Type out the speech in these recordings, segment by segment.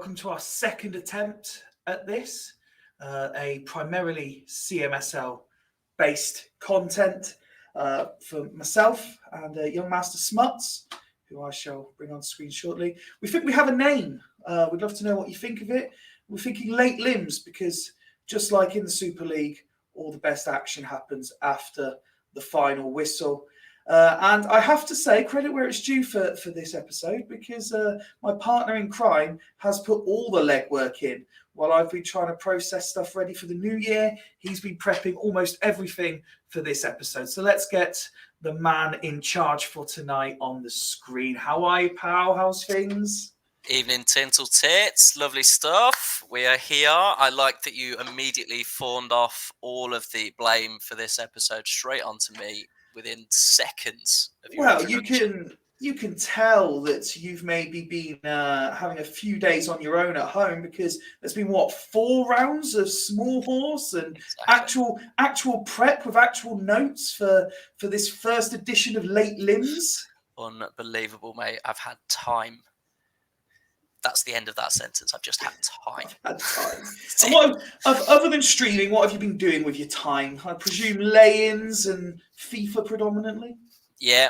welcome to our second attempt at this, a primarily CMSL based content for myself and young Master Smuts, who I shall bring on screen shortly. We think we have a name. We'd love to know what you think of it. We're thinking late limbs because just like in the Super League, all the best action happens after the final whistle. And I have to say, credit where it's due for this episode, because my partner in crime has put all the legwork in. While I've been trying to process stuff ready for the new year, he's been prepping almost everything for this episode. So let's get the man in charge for tonight on the screen. How are you, pal? How's things? Evening, Tintle Tits. Lovely stuff. We are here. I like that you immediately fawned off all of the blame for this episode straight onto me within seconds of your introduction. You can tell that you've maybe been having a few days on your own at home, because there's been 4 rounds of small horse and actual prep with actual notes for this first edition of Late Limbs. Unbelievable, mate. I've had time. That's the end of that sentence. I've just had time. And other than streaming, what have you been doing with your time? I presume lay-ins and FIFA predominantly? Yeah.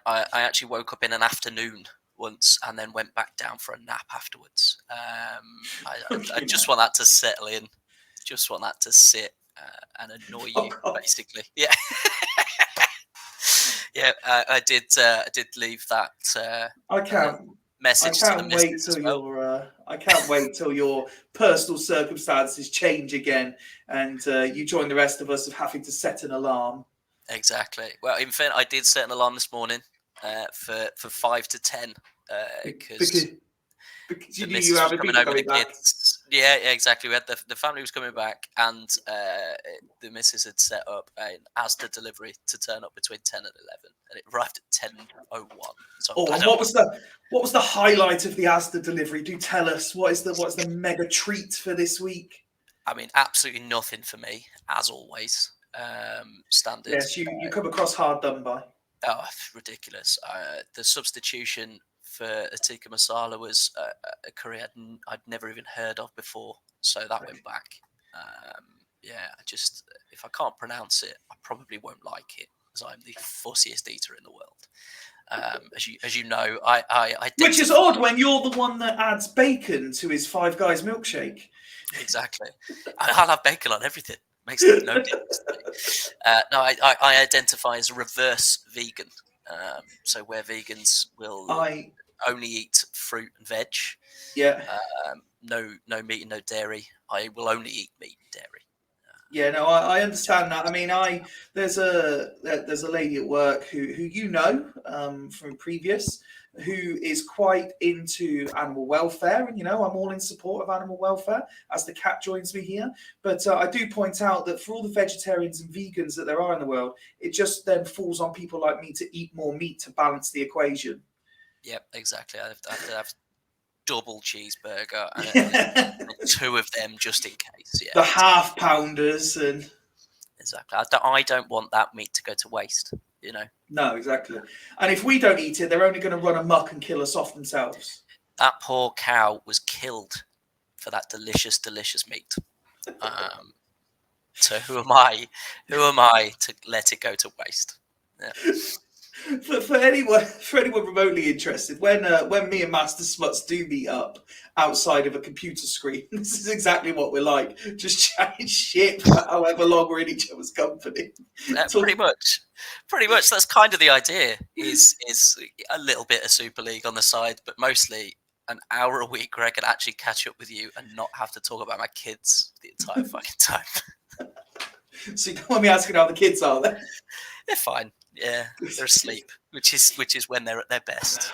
I actually woke up in an afternoon once and then went back down for a nap afterwards. I just want that to settle in. Just want that to sit and annoy you, basically. Yeah. Yeah, I did leave that. I can't wait till your personal circumstances change again and you join the rest of us of having to set an alarm. Exactly. Well, in fact, I did set an alarm this morning for 5 to 10 because you knew you were coming over the kids. Yeah, exactly. We had the family was coming back, and the missus had set up an Asda delivery to turn up between 10 and 11, and it arrived at 10:01. So and what was the highlight of the Asda delivery? Do tell us. What is the mega treat for this week? I mean, absolutely nothing for me, as always. Standard. Yes, you come across hard done by. Oh, ridiculous! The substitution for a tikka masala was a curry I'd never even heard of before, so that went back. If I can't pronounce it, I probably won't like it, as I'm the fussiest eater in the world. As you know, I which is odd when you're the one that adds bacon to his Five Guys milkshake. Exactly, I'll have bacon on everything. Makes no difference. No, I identify as a reverse vegan. So where vegans will only eat fruit and veg. Yeah. No meat and no dairy. I will only eat meat and dairy. I understand that. I mean, there's a lady at work who you know from previous, who is quite into animal welfare, and I'm all in support of animal welfare as the cat joins me here. But I do point out that for all the vegetarians and vegans that there are in the world, it just then falls on people like me to eat more meat to balance the equation. Yep, exactly. I have to have double cheeseburger and 2 of them just in case. Yeah, the half pounders and exactly. I don't want that meat to go to waste. No, exactly. And if we don't eat it, they're only going to run amok and kill us off themselves. That poor cow was killed for that delicious, delicious meat. So who am I to let it go to waste? Yeah. For anyone remotely interested, when me and Master Smuts do meet up outside of a computer screen, this is exactly what we're like. Just chatting shit for however long we're in each other's company. Pretty much. That's kind of the idea. Is a little bit of Super League on the side, but mostly an hour a week where I can actually catch up with you and not have to talk about my kids the entire fucking time. So you don't want me asking how the kids are then? They're fine. Yeah, they're asleep, which is when they're at their best.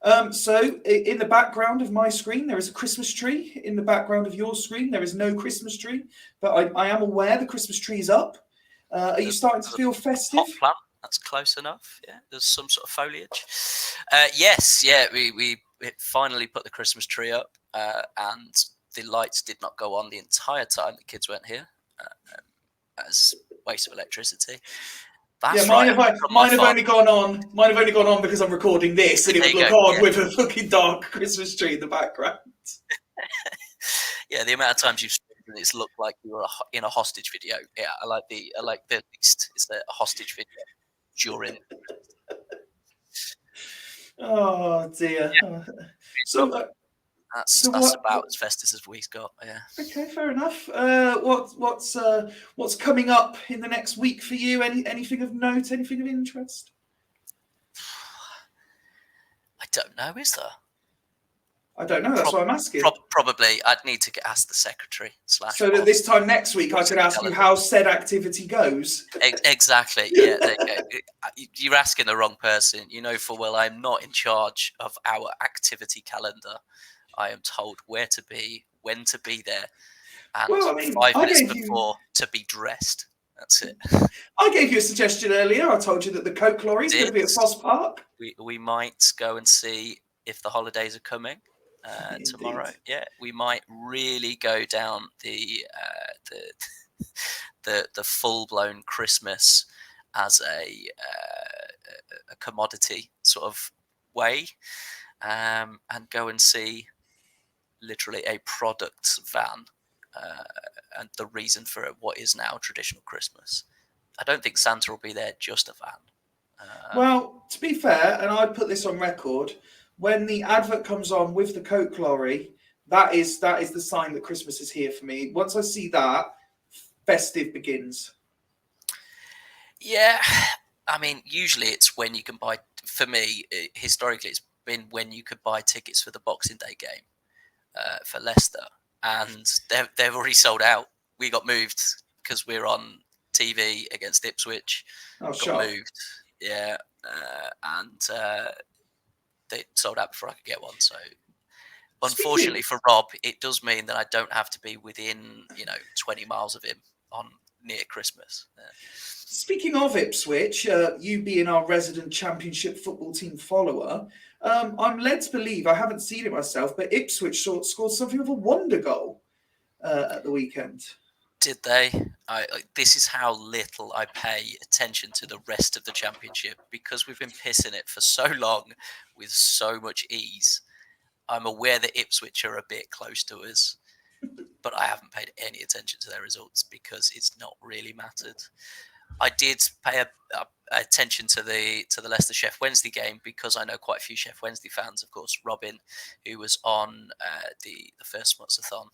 Yeah. So in the background of my screen, there is a Christmas tree. In the background of your screen, there is no Christmas tree, but I am aware the Christmas tree is up. Are you starting to feel festive? Hot plant. That's close enough. Yeah, there's some sort of foliage. Yes, yeah. We finally put the Christmas tree up, and the lights did not go on the entire time the kids weren't here, as waste of electricity. That's mine right. have only gone on. Mine have only gone on because I'm recording this, and it would look odd with a fucking dark Christmas tree in the background. Yeah, the amount of times you've streamed and it's looked like you were in a hostage video. Yeah, I like the least is a hostage video during. Oh dear. Yeah. So That's about as festive as we've got. Yeah. Okay, fair enough. What's coming up in the next week for you? Anything of note? Anything of interest? I don't know. Is there? I don't know. That's why I'm asking. Probably, I'd need to ask the secretary / So that this time next week, I could ask you how said activity goes. Exactly. Yeah. There you go. You're asking the wrong person. You know full well I'm not in charge of our activity calendar. I am told where to be, when to be there, and 5 minutes before to be dressed. That's it. I gave you a suggestion earlier. I told you that the Coke lorry is going to be at Foss Park. We might go and see if the holidays are coming tomorrow. Yeah, we might really go down the full blown Christmas as a commodity sort of way, and go and see literally a product van. And the reason for what is now traditional Christmas. I don't think Santa will be there, just a van. Well, to be fair, and I put this on record, when the advert comes on with the Coke lorry, that is the sign that Christmas is here for me. Once I see that, festive begins. Yeah, I mean, usually it's when you can buy. For me, historically, it's been when you could buy tickets for the Boxing Day game for Leicester. And they've already sold out. We got moved because we're on TV against Ipswich. Got moved, yeah, and they sold out before I could get one. So, unfortunately for Rob, it does mean that I don't have to be within 20 miles of him on near Christmas. Speaking of Ipswich, you being our resident Championship football team follower, I'm led to believe, I haven't seen it myself, but Ipswich scored something of a wonder goal at the weekend. Did they? This is how little I pay attention to the rest of the Championship, because we've been pissing it for so long with so much ease. I'm aware that Ipswich are a bit close to us, but I haven't paid any attention to their results because it's not really mattered. I did pay attention to the Leicester Sheff Wednesday game because I know quite a few Sheff Wednesday fans. Of course, Robin, who was on the first Smuts-a-thon,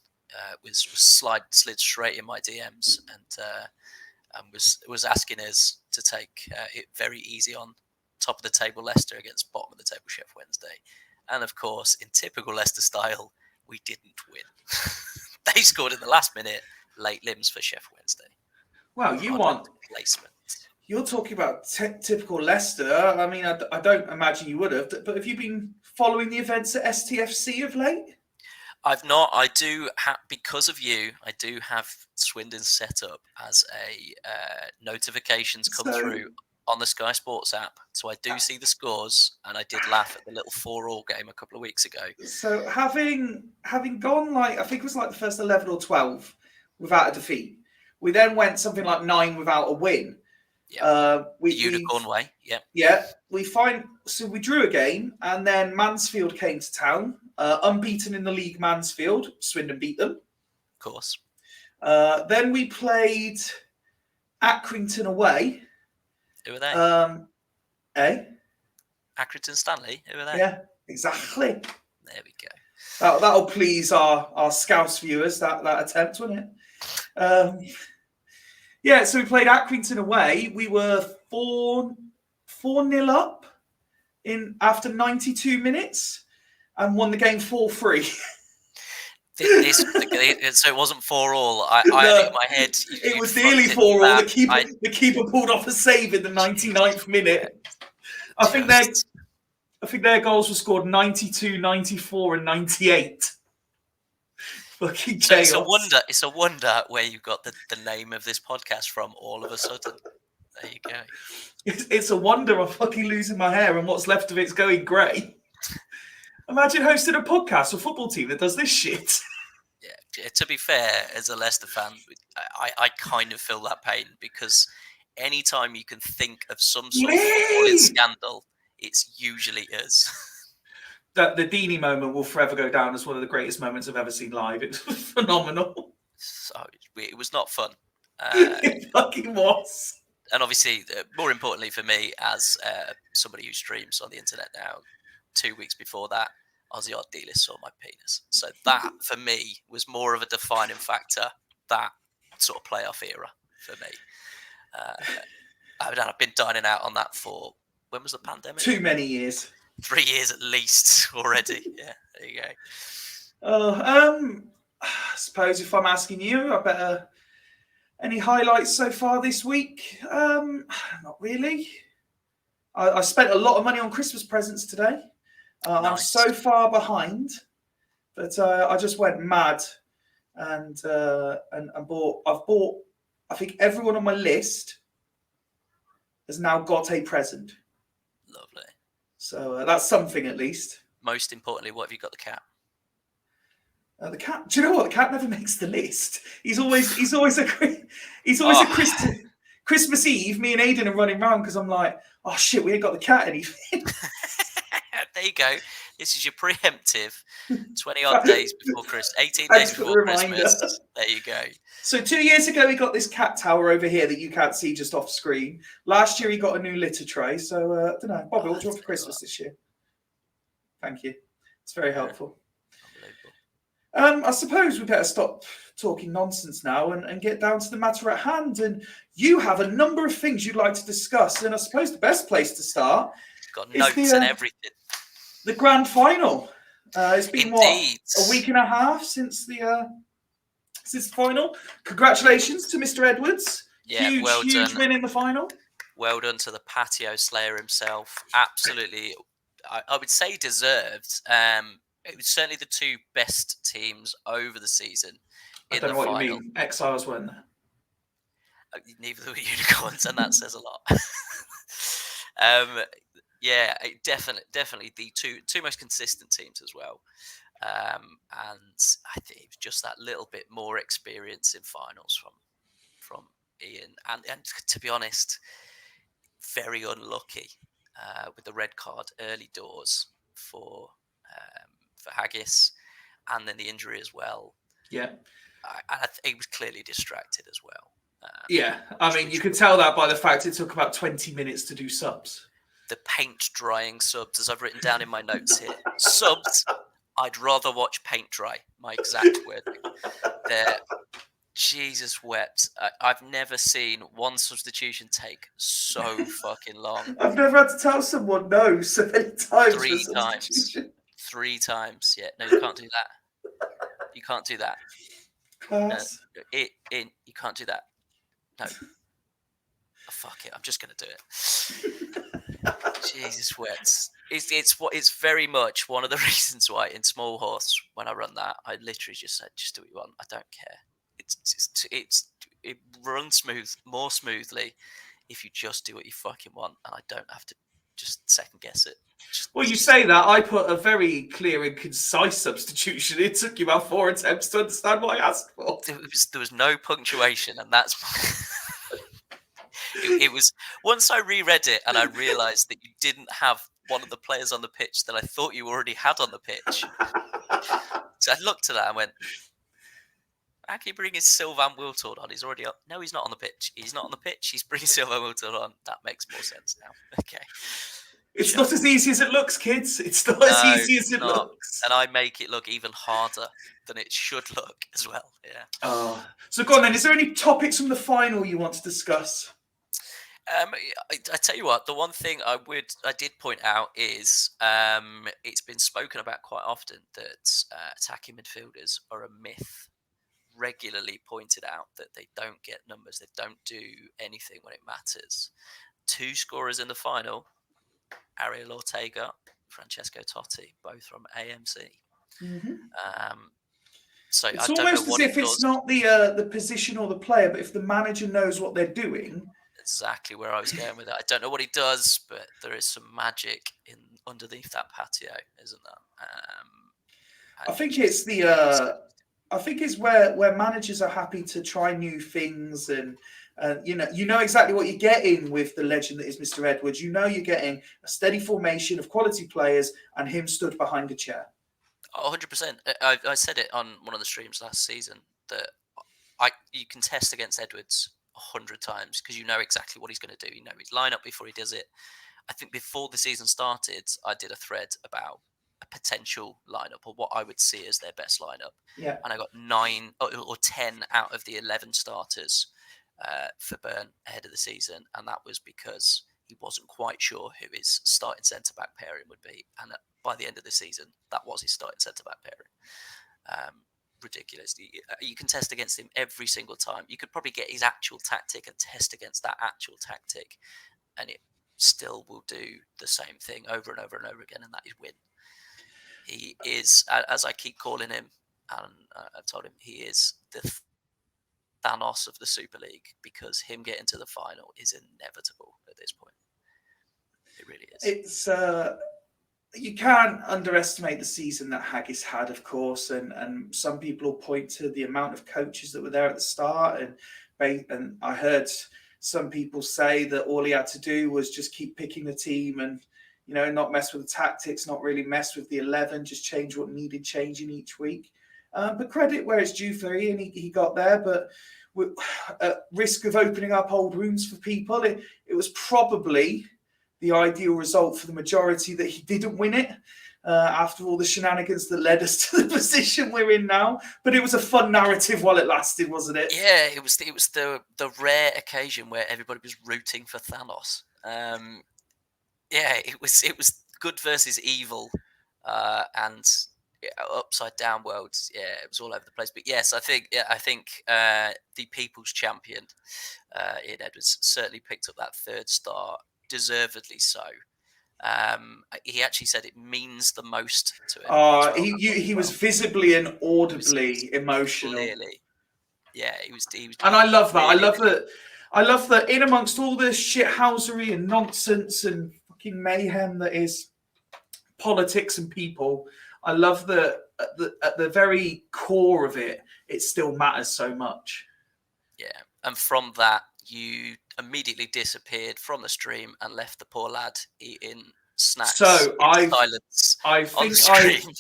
slid straight in my DMs and was asking us to take it very easy on top of the table Leicester against bottom of the table Sheff Wednesday. And of course, in typical Leicester style, we didn't win. They scored in the last minute, late limbs for Sheff Wednesday. Well, placement. You're talking about typical Leicester. I mean, I don't imagine you would have, but have you been following the events at STFC of late? I've not. I do because of you. I do have Swindon set up as a notifications come through on the Sky Sports app, so I do see the scores, and I did laugh at the little 4-4 game a couple of weeks ago. So having gone I think it was the first 11 or 12 without a defeat, we then went something like 9 without a win. Yeah, the unicorn way. Yeah, yeah. We drew a game, and then Mansfield came to town, unbeaten in the league. Mansfield, Swindon beat them, of course. Then we played Accrington away. Who are they? Accrington Stanley. Who are they? Yeah, exactly. There we go. That'll please our Scouse viewers. That attempt, won't it? Yeah, so we played Accrington away. We were 4-0 up after 92 minutes and won the game 4-3. So it wasn't 4-4. I had in my head. It was nearly 4-4. The keeper pulled off a save in the 99th minute. I think their goals were scored 92, 94, and 98. Fucking chaos. It's a wonder where you got the name of this podcast from all of a sudden. There you go. It's a wonder I'm fucking losing my hair and what's left of it's going grey. Imagine hosting a podcast or football team that does this shit. Yeah, to be fair, as a Leicester fan, I kind of feel that pain because anytime you can think of some sort of footballing scandal, it's usually us. The Deeney moment will forever go down as one of the greatest moments I've ever seen live. It's phenomenal. So it was not fun. It fucking was. And obviously, more importantly for me, as somebody who streams on the internet now, 2 weeks before that, Ozzy Ardiles saw my penis. So that, for me, was more of a defining factor, that sort of playoff era for me. I've been dining out on that for, when was the pandemic? Too many years. 3 years at least already. Yeah, there you go. I suppose if I'm asking you, I better... Any highlights so far this week? Not really. I spent a lot of money on Christmas presents today. Nice. I'm so far behind, but I just went mad and bought. I've bought. I think everyone on my list has now got a present. Lovely. So that's something at least. Most importantly, what have you got the cat? The cat. Do you know what? The cat never makes the list. He's always a Christmas Eve. Me and Aiden are running around because I'm like, oh shit, we ain't got the cat anything. There you go. This is your preemptive 20 odd days before Christmas, 18 days before Christmas. There you go. So 2 years ago, he got this cat tower over here that you can't see just off screen. Last year, he got a new litter tray. So I don't know, Bobby, what do you want for Christmas this year? Thank you. It's very helpful. I suppose we better stop talking nonsense now and get down to the matter at hand. And you have a number of things you'd like to discuss. And I suppose the best place to start got notes and everything. The grand final. It's been Indeed. A week and a half since the final. Congratulations to Mr. Edwards. Yeah, huge win in the final. Well done to the patio slayer himself. Absolutely, I would say deserved. It was certainly the two best teams over the season in the final. I don't know what you mean. Exiles weren't there. Neither were unicorns, and that says a lot. Yeah, definitely the two most consistent teams as well. And I think it was just that little bit more experience in finals from Ian, and to be honest, very unlucky with the red card early doors for Haggis, and then the injury as well. Yeah, he was clearly distracted as well. Yeah, I mean, you could tell that by the fact it took about 20 minutes to do subs. The paint drying subs, as I've written down in my notes here. Subs, I'd rather watch paint dry. My exact wording. There, Jesus wept. I've never seen one substitution take so fucking long. I've never had to tell someone no so many times. 3 times. 3 times. Yeah, no, you can't do that. You can't do that. Class. You can't do that. No. Oh, fuck it. I'm just going to do it. Jesus wept. It's very much one of the reasons why in Small Horse, when I run that, I literally just said, just do what you want. I don't care. It runs more smoothly if you just do what you fucking want, and I don't have to just second guess it. You say that. I put a very clear and concise substitution. It took you about 4 attempts to understand what I asked for. There was no punctuation, and that's... it was... Once I reread it and I realised that you didn't have one of the players on the pitch that I thought you already had on the pitch. So I looked at that and went... How can you bring his Sylvain Wiltord on? He's already up. No, he's not on the pitch. He's not on the pitch. He's bringing Sylvain Wiltord on. That makes more sense now. Okay. It's not as easy as it looks, kids. It's not as easy as it looks. And I make it look even harder than it should look as well. Yeah. So go on then. Is there any topics from the final you want to discuss? I tell you what, the one thing I did point out is it's been spoken about quite often that attacking midfielders are a myth. Regularly pointed out that they don't get numbers, they don't do anything when it matters. 2 scorers in the final, Ariel Ortega, Francesco Totti, both from AMC. Mm-hmm. So it's almost as if it's not the position or the player, but if the manager knows what they're doing. Exactly where I was going with it. I don't know what he does, but there is some magic underneath that patio, isn't there? I think it's the. I think it's where managers are happy to try new things and You know exactly what you're getting with the legend that is Mr. Edwards. You know you're getting a steady formation of quality players and him stood behind a chair. 100%. I said it on one of the streams last season that you can test against Edwards 100 times because you know exactly what he's going to do. You know his lineup before he does it. I think before the season started, I did a thread about a potential lineup or what I would see as their best lineup. Yeah. And I got 9 or 10 out of the 11 starters for Burn ahead of the season. And that was because he wasn't quite sure who his starting centre-back pairing would be. And by the end of the season, that was his starting centre-back pairing. Ridiculous. You can test against him every single time. You could probably get his actual tactic and test against that actual tactic. And it still will do the same thing over and over and over again, and that is win. He is, as I keep calling him, and I told him, he is the Thanos of the Super League because him getting to the final is inevitable at this point. It really is. It's you can't underestimate the season that Haggis had, of course, and some people will point to the amount of coaches that were there at the start, and I heard some people say that all he had to do was just keep picking the team and, you know, not mess with the tactics, not really mess with the 11, just change what needed changing each week. But credit where it's due for Ian, he got there, but at risk of opening up old wounds for people, it was probably the ideal result for the majority that he didn't win it after all the shenanigans that led us to the position we're in now. But it was a fun narrative while it lasted, wasn't it? Yeah, it was the rare occasion where everybody was rooting for Thanos. Yeah, it was good versus evil, and upside down worlds. Yeah, it was all over the place. But yes, I think the People's Champion, Ian Edwards, certainly picked up that third star, deservedly so. He actually said it means the most to him. Well. He was visibly and audibly emotional. Clearly, yeah, he was. And I love that. Really, I love that in amongst all the shithousery and nonsense and fucking mayhem that is politics and people, I love that at the very core of it, it still matters so much. Yeah, and from that, you immediately disappeared from the stream and left the poor lad eating snacks in silence on screen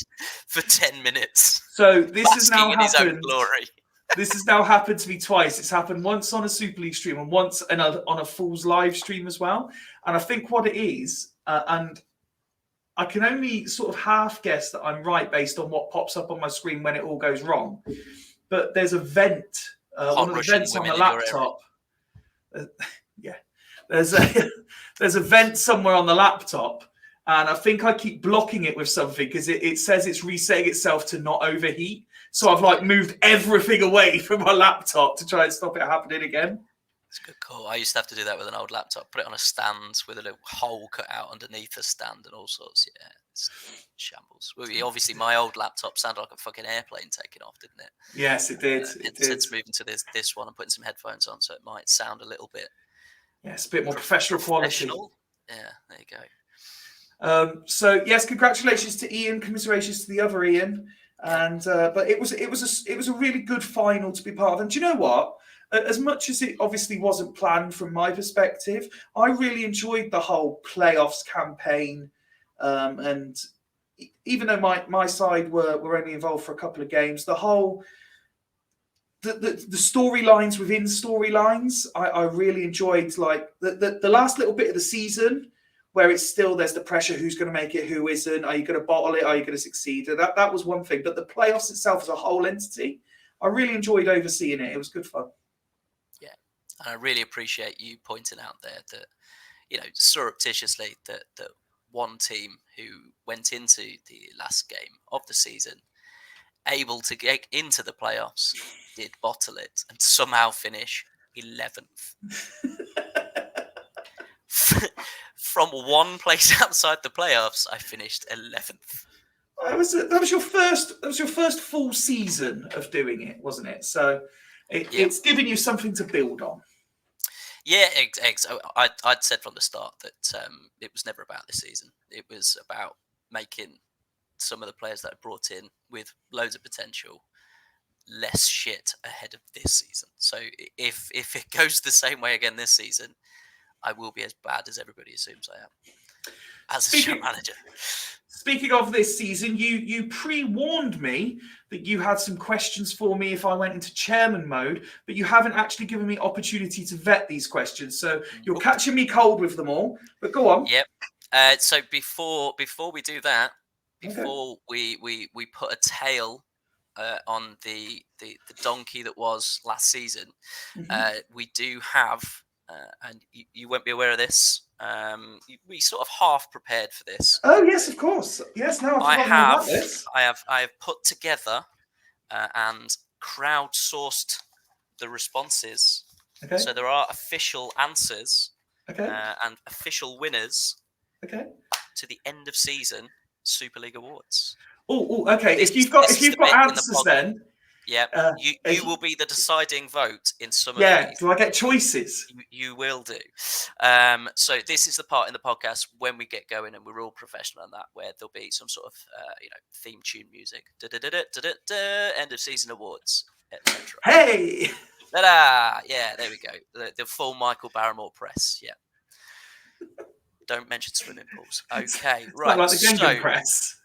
for 10 minutes. So this has now happened. His own glory. This has now happened to me twice. It's happened once on a Super League stream and once on a Fool's live stream as well. And I think what it is, and I can only sort of half guess that I'm right based on what pops up on my screen when it all goes wrong. But there's a vent, one of the vents on the laptop. Yeah, there's a vent somewhere on the laptop, and I think I keep blocking it with something because it says it's resetting itself to not overheat. So I've like moved everything away from my laptop to try and stop it happening again. It's a good call. I used to have to do that with an old laptop. Put it on a stand with a little hole cut out underneath the stand and all sorts. Yeah, it's shambles. Well, obviously, my old laptop sounded like a fucking airplane taking off, didn't it? Yes, it did. It's moving to this one and putting some headphones on, so it might sound a little bit. Yeah, it's a bit more professional quality. Yeah, there you go. So yes, congratulations to Ian. Commiserations to the other Ian. And but it was a really good final to be part of. And do you know what? As much as it obviously wasn't planned from my perspective, I really enjoyed the whole playoffs campaign. And even though my side were only involved for a couple of games, the whole the storylines within storylines, I really enjoyed. Like the last little bit of the season, where it's still there's the pressure: who's going to make it, who isn't? Are you going to bottle it? Are you going to succeed? That was one thing. But the playoffs itself as a whole entity, I really enjoyed overseeing it. It was good fun. Yeah, and I really appreciate you pointing out there that, you know, surreptitiously that one team who went into the last game of the season able to get into the playoffs did bottle it and somehow finish 11th. From one place outside the playoffs, I finished 11th. That was your first full season of doing it, wasn't it? So it's giving you something to build on. Yeah, I'd said from the start that it was never about this season. It was about making some of the players that I brought in with loads of potential less shit ahead of this season. So if it goes the same way again this season, I will be as bad as everybody assumes I am as a show manager. Speaking of this season, you pre-warned me that you had some questions for me if I went into chairman mode, but you haven't actually given me opportunity to vet these questions. So you're catching me cold with them all. But go on. Yep. So before we do that, before we put a tail on the donkey that was last season, we do have, and you won't be aware of this. We sort of half prepared for this. Oh yes, of course. Yes, now I've forgotten all about this. I have put together and crowdsourced the responses. Okay. So there are official answers. Okay. And official winners. Okay. To the end of season Super League awards. Oh, okay. If you've got answers, then you will be the deciding vote in some of these. Do I get choices? You will do. So this is the part in the podcast when we get going, and we're all professional on that, where there'll be some sort of theme tune music. End of season awards, etc. Hey. Ta-da! Yeah, there we go. The full Michael Barrymore press. Yeah. Don't mention swimming pools. Okay, right. Like the Gegenpress.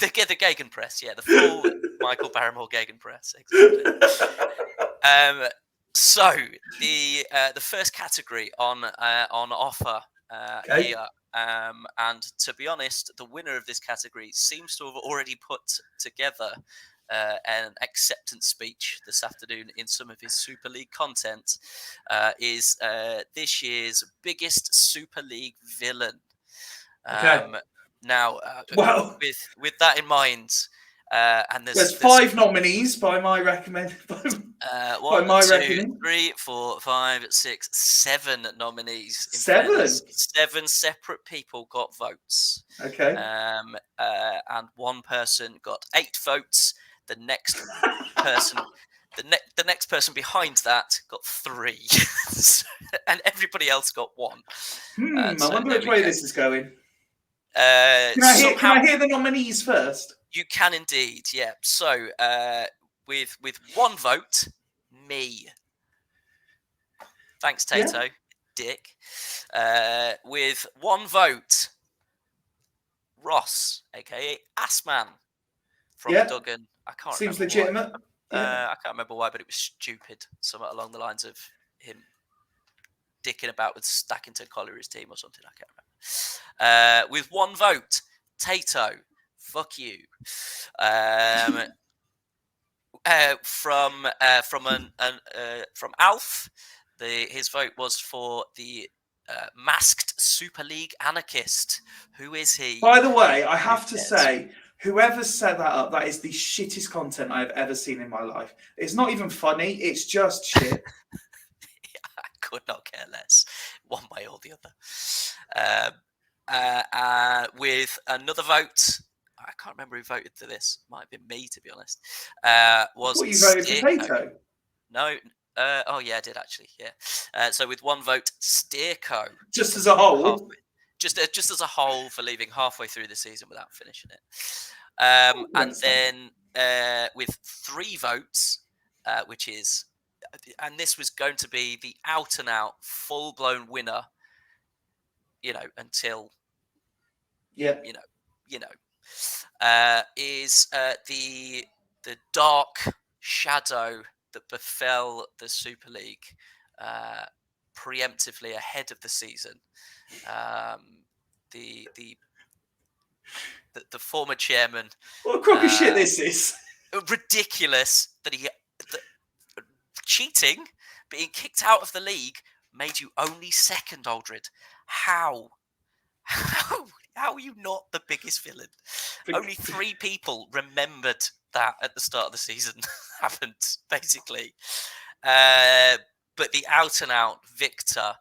the Gegenpress, yeah, the full Michael Barrymore Gegenpress. Exactly. So the first category on offer here, and to be honest, the winner of this category seems to have already put together an acceptance speech this afternoon in some of his Super League content, is this year's biggest Super League villain. Now, with that in mind, and there's 5 nominees by my recommend. One, two, 3, 4, 5, 6, 7 nominees. 7. 7 separate people got votes. Okay. And one person got 8 votes. The next person, the next person behind that got 3, and everybody else got 1. I wonder which way this is going. Can I hear the nominees first? You can indeed, yeah. So, with 1 vote, me. Thanks, Tato. Yeah. Dick. With 1 vote, Ross, aka Assman from Duggan. I can't Seems remember legitimate. Why. I can't remember why, but it was stupid. Something along the lines of him dicking about with Stackington Colliery's team or something. I can't remember. With 1 vote, Tato. Fuck you. From Alf, his vote was for the masked Super League anarchist. Who is he? By the way, I have to say, whoever set that up, that is the shittest content I've ever seen in my life. It's not even funny. It's just shit. I could not care less, one way or the other. With another vote, I can't remember who voted for this. Might have been me, to be honest. Was you voted for Tato? No. Oh yeah, I did actually. Yeah. So with 1 vote, Steerco. Just as a whole. Just as a whole, for leaving halfway through the season without finishing it. And then with 3 votes, which is, and this was going to be the out and out, full blown winner. Until. Yeah. Is the dark shadow that befell the Super League preemptively ahead of the season. The former chairman. What a crock of shit this is. Ridiculous that cheating, being kicked out of the league, made you only 2nd, Aldred. How are you not the biggest villain? Only 3 people remembered that at the start of the season happened, basically. But the out and out victor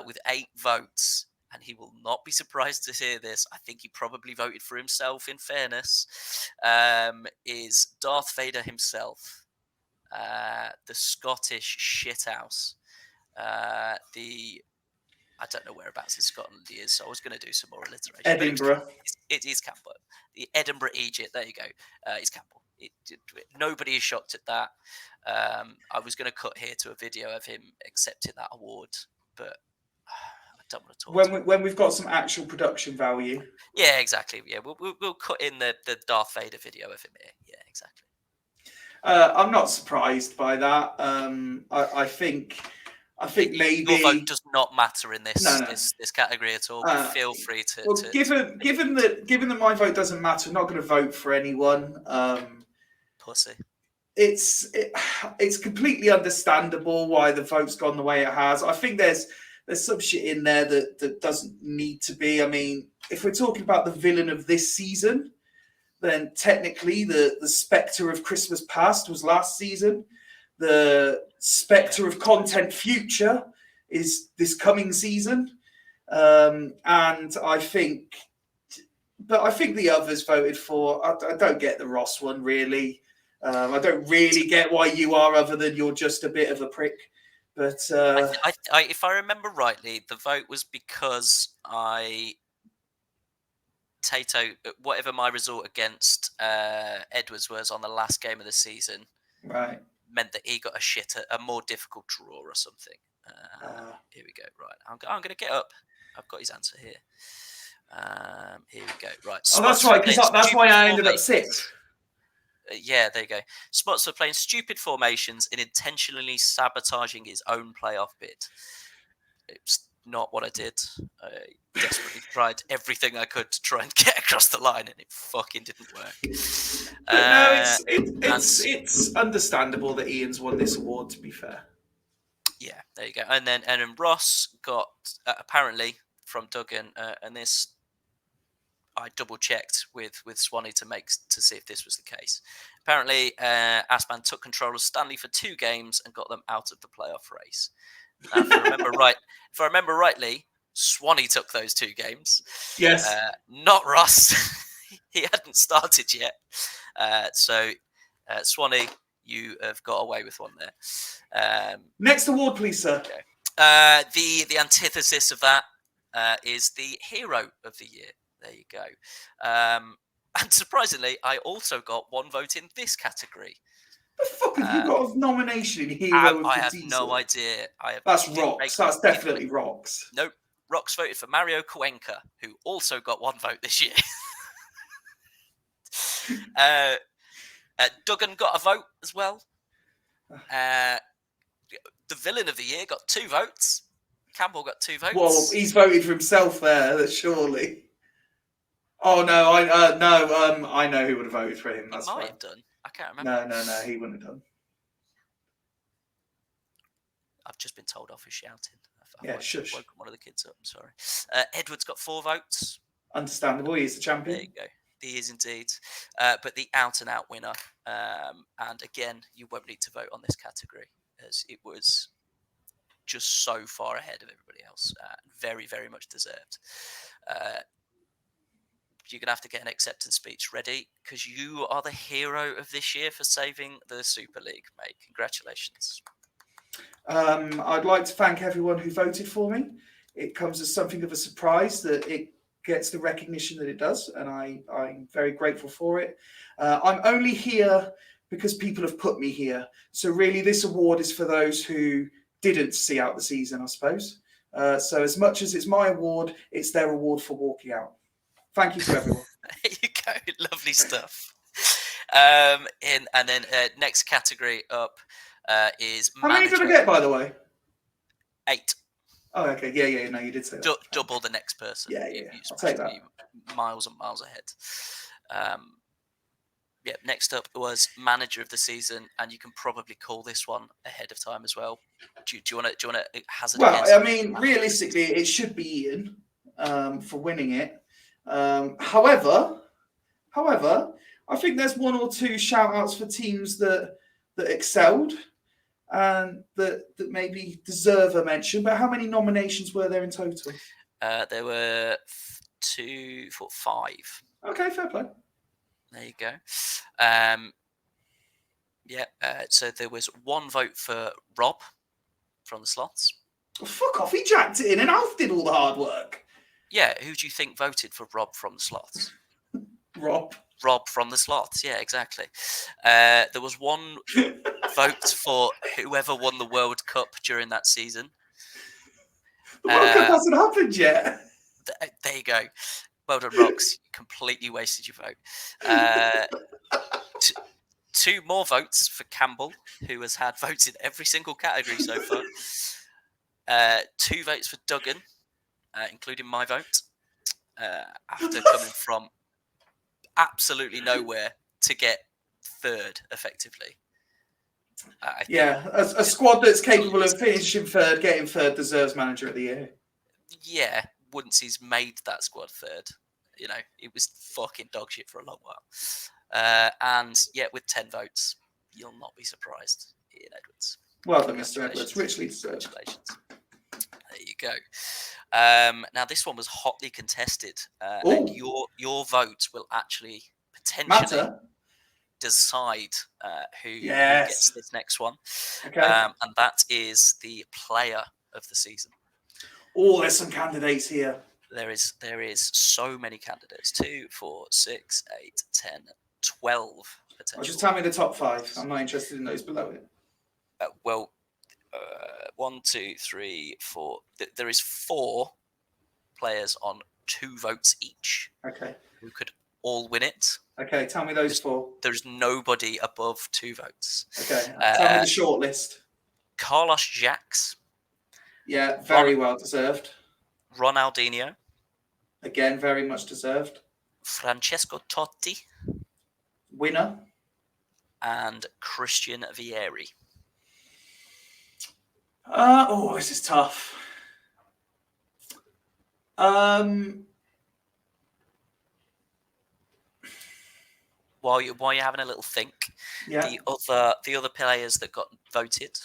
with 8 votes, and he will not be surprised to hear this. I think he probably voted for himself, in fairness, is Darth Vader himself, the Scottish shithouse, I don't know whereabouts in Scotland he is, so I was going to do some more alliteration. Edinburgh. It is Campbell. The Edinburgh Egypt. There you go. It's Campbell. Nobody is shocked at that. I was going to cut here to a video of him accepting that award, but I don't want to talk. When we've got some actual production value. Yeah, exactly. Yeah, we'll cut in the Darth Vader video of him here. Yeah, exactly. I'm not surprised by that. I think maybe your vote does not matter in this No. this category at all. Feel free to. Well, given that my vote doesn't matter, I'm not going to vote for anyone. Pussy. It's completely understandable why the vote's gone the way it has. I think there's some shit in there that doesn't need to be. I mean, if we're talking about the villain of this season, then technically the spectre of Christmas Past was last season. The spectre of content future is this coming season. And I think the others voted for. I don't get the Ross one, really. I don't really get why you are, other than you're just a bit of a prick. But if I remember rightly, the vote was because Tato, whatever my result against Edwards was on the last game of the season, right, meant that he got a more difficult draw or something. Here we go. Right, I'm going to get up. I've got his answer here. Here we go. Right. Oh, that's right, because that's why I ended up 6th. Yeah, there you go. Smuts for playing stupid formations and intentionally sabotaging his own playoff bid. It's not what I did. I desperately tried everything I could to try and get across the line, and it fucking didn't work. But no, it's understandable that Ian's won this award, to be fair. Yeah, there you go. And then Ross got, apparently, from Duggan, and this I double checked with Swanee to see if this was the case. Apparently, Aspan took control of Stanley for 2 games and got them out of the playoff race. Now, if I remember rightly, Swanee took those 2 games. Yes, not Ross. He hadn't started yet. So, Swanee, you have got away with one there. Next award, please, sir. Okay. The antithesis of that is the Hero of the Year. There you go. And surprisingly, I also got 1 vote in this category. The fuck have you got a nomination in Hero of the I have season? no idea. That's Rox. That's definitely Rox. Nope. Rox voted for Mario Cuenca, who also got 1 vote this year. Duggan got a vote as well. The Villain of the Year got 2 votes. Campbell got 2 votes. Well, he's voted for himself there, surely. Oh no, I know who would have voted for him. That's he might have done. I can't remember. No, he wouldn't have done. I've just been told off for shouting. I've shush. woken one of the kids up. I'm sorry. Edwards got 4 votes. Understandable. He's the champion. There you go. He is indeed. But the out-and-out winner, and again, you won't need to vote on this category, as it was just so far ahead of everybody else. Very, very much deserved. You're going to have to get an acceptance speech ready, because you are the hero of this year for saving the Super League, mate. Congratulations. I'd like to thank everyone who voted for me. It comes as something of a surprise that it gets the recognition that it does, and I'm very grateful for it. I'm only here because people have put me here. So really, this award is for those who didn't see out the season, I suppose. So as much as it's my award, it's their award for walking out. Thank you to everyone. There you go. Lovely stuff. And then next category up is How many did I get, by the way? 8. Oh, okay. Yeah. No, you did say that. Double the next person. Yeah. I'll take that. Miles and miles ahead. Next up was Manager of the Season, and you can probably call this one ahead of time as well. Do you want to hazard? Well, I mean, realistically, it should be Ian for winning it. However, I think there's 1 or 2 shout-outs for teams that excelled and that maybe deserve a mention. But how many nominations were there in total? There were 5. Okay, fair play. There you go. So there was 1 vote for Rob from the slots. Well, fuck off! He jacked it in, and Alf did all the hard work. Yeah, who do you think voted for Rob from the slots? Rob. Rob from the slots. Yeah, exactly. There was one vote for whoever won the World Cup during that season. The World Cup hasn't happened yet. There you go. Well done, Rox. You completely wasted your vote. 2 more votes for Campbell, who has had votes in every single category so far. 2 votes for Duggan, including my vote, after coming from absolutely nowhere to get 3rd, effectively. I think, a squad that's capable of finishing 3rd, getting 3rd, deserves Manager of the Year. Yeah, once he's made that squad 3rd, it was fucking dog shit for a long while. And yet, with 10 votes, you'll not be surprised, Ian Edwards. Well done, Mr. Edwards. Richly deserved. Congratulations. There you go. Now, this one was hotly contested. And your vote will actually potentially decide who gets this next one. Okay. And that is the player of the season. Oh, there's some candidates here. There is so many candidates. 2, 4, 6, 8, 10, 12 potential. Just tell me the top 5. I'm not interested in those below it. 1, 2, 3, 4. There is 4 players on 2 votes each. Okay. Who could all win it. Okay, tell me those 4. There's nobody above 2 votes. Okay, tell me the short list. Carlos Jacques. Yeah, very well deserved. Ronaldinho. Again, very much deserved. Francesco Totti. Winner. And Christian Vieri. This is tough. While you're having a little think, the other players that got voted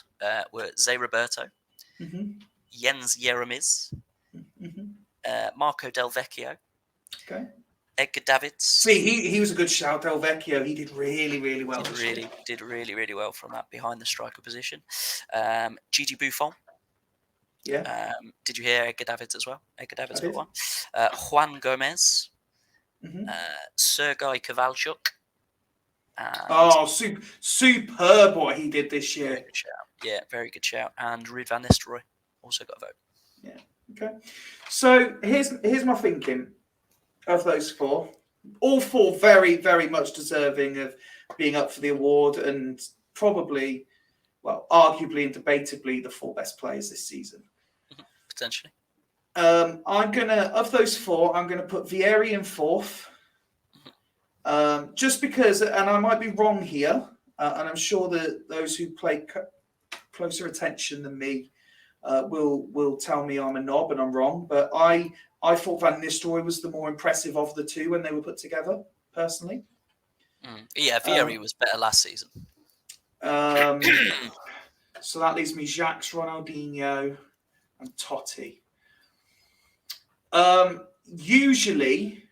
were Zé Roberto, Jens Jeremies, Marco Del Vecchio, Edgar Davids. See, he was a good shout, Del Vecchio. He did really, really well. Did really, really well from that behind the striker position. Gigi Buffon. Yeah. Did you hear Edgar Davids as well? Edgar Davids got one. Juan Gomez. Sergei Kovalchuk. Superb what he did this year. Very good shout. Yeah, very good shout. And Ruud van Nistelrooy also got a vote. Yeah. Okay. So here's my thinking of those 4. All 4 very, very much deserving of being up for the award, and probably, arguably and debatably, the 4 best players this season. Potentially. Of those 4, I'm gonna put Vieri in 4th. Just because, and I might be wrong here, and I'm sure that those who play closer attention than me will tell me I'm a knob and I'm wrong. But I thought Van Nistelrooy was the more impressive of the 2 when they were put together, personally. Yeah, Vieri was better last season. So that leaves me Jacques, Ronaldinho, and Totti. Usually,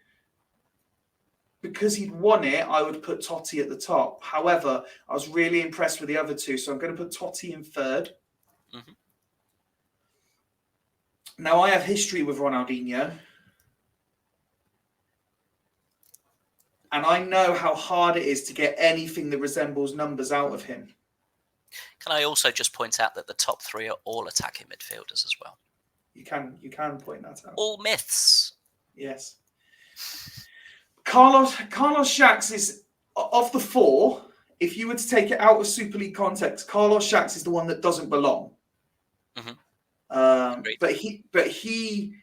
because he'd won it, I would put Totti at the top. However, I was really impressed with the other 2, so I'm going to put Totti in 3rd. Now, I have history with Ronaldinho. And I know how hard it is to get anything that resembles numbers out of him. Can I also just point out that the top 3 are all attacking midfielders as well? You can point that out. All myths. Yes. Carlos Jacques is, of the 4, if you were to take it out of Super League context, Carlos Jacques is the one that doesn't belong. But he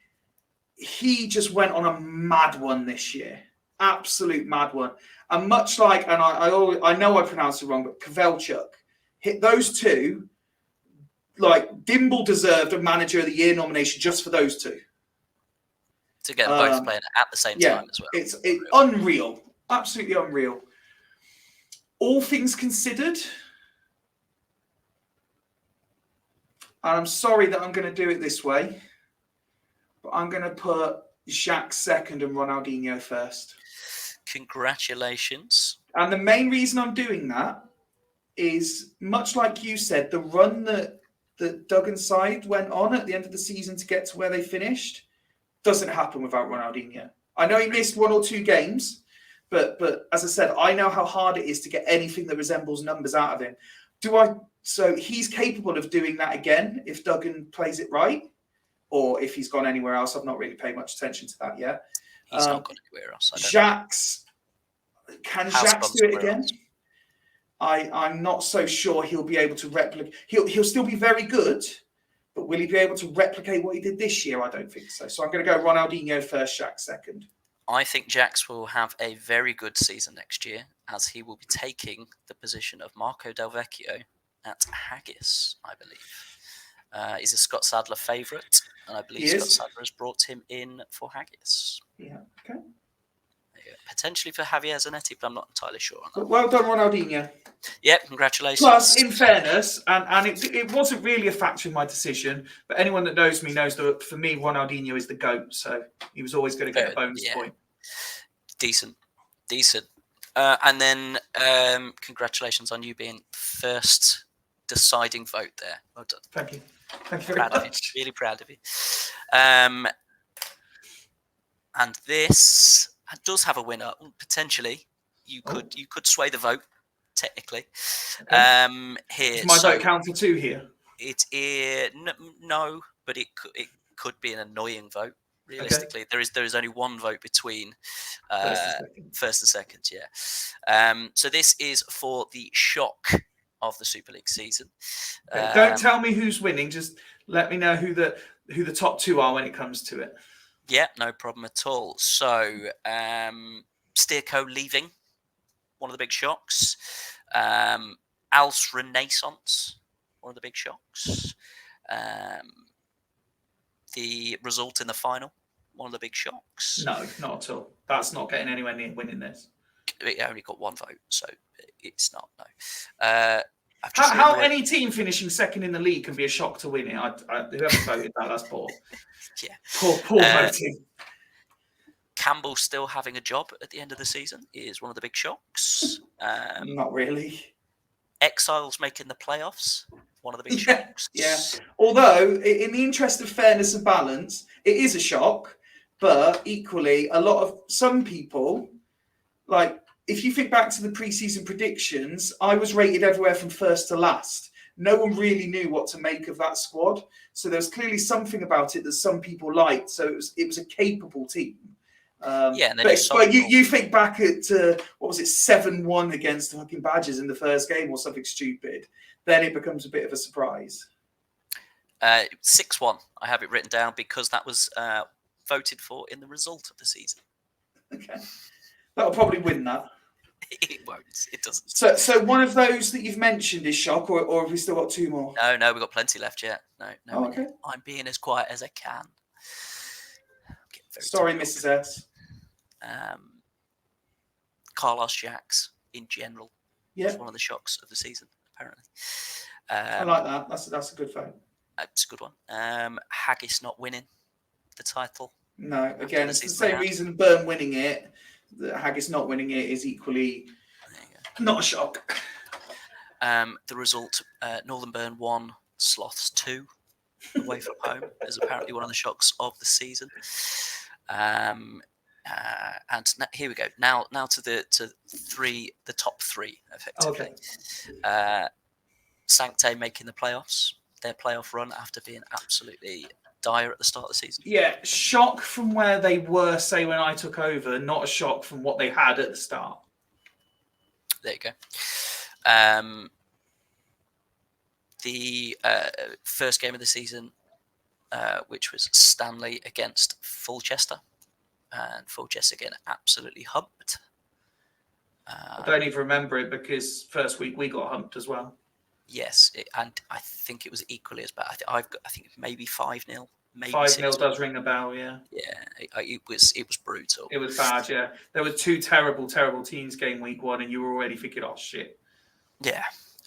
just went on a mad one this year. Absolute mad one. And much like, and I know I pronounced it wrong, but Kovalchuk, hit those 2, like Dimble deserved a Manager of the Year nomination just for those 2. To get them both playing at the same time as well. It's unreal. Absolutely unreal. All things considered, and I'm sorry that I'm going to do it this way, but I'm going to put Jacques 2nd and Ronaldinho 1st. Congratulations. And the main reason I'm doing that is, much like you said, the run that Duggan's side went on at the end of the season to get to where they finished doesn't happen without Ronaldinho. I know he missed 1 or 2 games, But as I said, I know how hard it is to get anything that resembles numbers out of him. So he's capable of doing that again if Duggan plays it right, or if he's gone anywhere else. I've not really paid much attention to that yet. He's not gone anywhere else. Jacques, can Jacques do it again? Else. I'm not so sure he'll be able to replicate. He'll still be very good, but will he be able to replicate what he did this year? I don't think so. So I'm going to go Ronaldinho first, Jacques second. I think Jacques will have a very good season next year, as he will be taking the position of Marco Del Vecchio at Haggis, I believe. He's a Scott Sadler favourite, and I believe Scott Sadler has brought him in for Haggis. Yeah, okay. Potentially for Javier Zanetti, but I'm not entirely sure on that. Well done, Ronaldinho. Yeah, congratulations. Plus, in fairness, and it wasn't really a factor in my decision, but anyone that knows me knows that for me, Ronaldinho is the GOAT, so he was always going to get a bonus point. Decent. And then congratulations on you being first deciding vote there. Well done. Thank you very much. Really proud of you. And this does have a winner. Potentially, you could sway the vote. Technically, okay. Here is my vote count for 2 here? It is no, but it could be an annoying vote. Realistically, there is only one vote between first and second. Yeah. So this is for the shock of the Super League season. Okay. Don't tell me who's winning. Just let me know who the top 2 are when it comes to it. Yeah, no problem at all. So Steerco leaving, one of the big shocks. Al's Renaissance, one of the big shocks. The result in the final, one of the big shocks. No, not at all. That's not getting anywhere near winning this. It only got 1 vote, so it's not. No. How any team finishing second in the league can be a shock to win it? Whoever voted that, that's poor. Yeah, poor voting. Campbell still having a job at the end of the season is one of the big shocks. Not really. Exiles making the playoffs, one of the big shocks. Yeah. Although, in the interest of fairness and balance, it is a shock, but equally, some people, like, if you think back to the preseason predictions, I was rated everywhere from first to last. No one really knew what to make of that squad. So there was clearly something about it that some people liked. So it was a capable team. And then but you think back at what was it, 7-1 against the fucking Badgers in the first game or something stupid, then it becomes a bit of a surprise. 6-1, I have it written down because that was voted for in the result of the season. Okay, that'll probably win that. It won't. It doesn't. So one of those that you've mentioned is shock, or have we still got 2 more? No, we've got plenty left yet. No. Oh, okay. I'm being as quiet as I can. Sorry, Mrs. S. Carlos Jacques in general was one of the shocks of the season, apparently. I like that. That's a good vote. It's a good one. Haggis not winning the title. No, again, it's the same reason Burn winning it. That Haggis not winning it is equally not a shock. The result, Northern Burn 1, Sloths 2, away from home, is apparently one of the shocks of the season. And here we go. Now to the top 3, effectively. Okay. Sancte making the playoffs, their playoff run after being absolutely dire at the start of the season. Yeah, shock from where they were, say, when I took over, not a shock from what they had at the start. There you go. The first game of the season, which was Stanley against Fulchester. And Fulchester again absolutely humped. I don't even remember it because first week we got humped as well. Yes, and I think it was equally as bad. I think maybe 5-0. Maybe 5-0 does ring a bell, yeah. Yeah, it was brutal. It was bad, yeah. There were 2 terrible teams game week 1, and you were already thinking, oh shit. Yeah,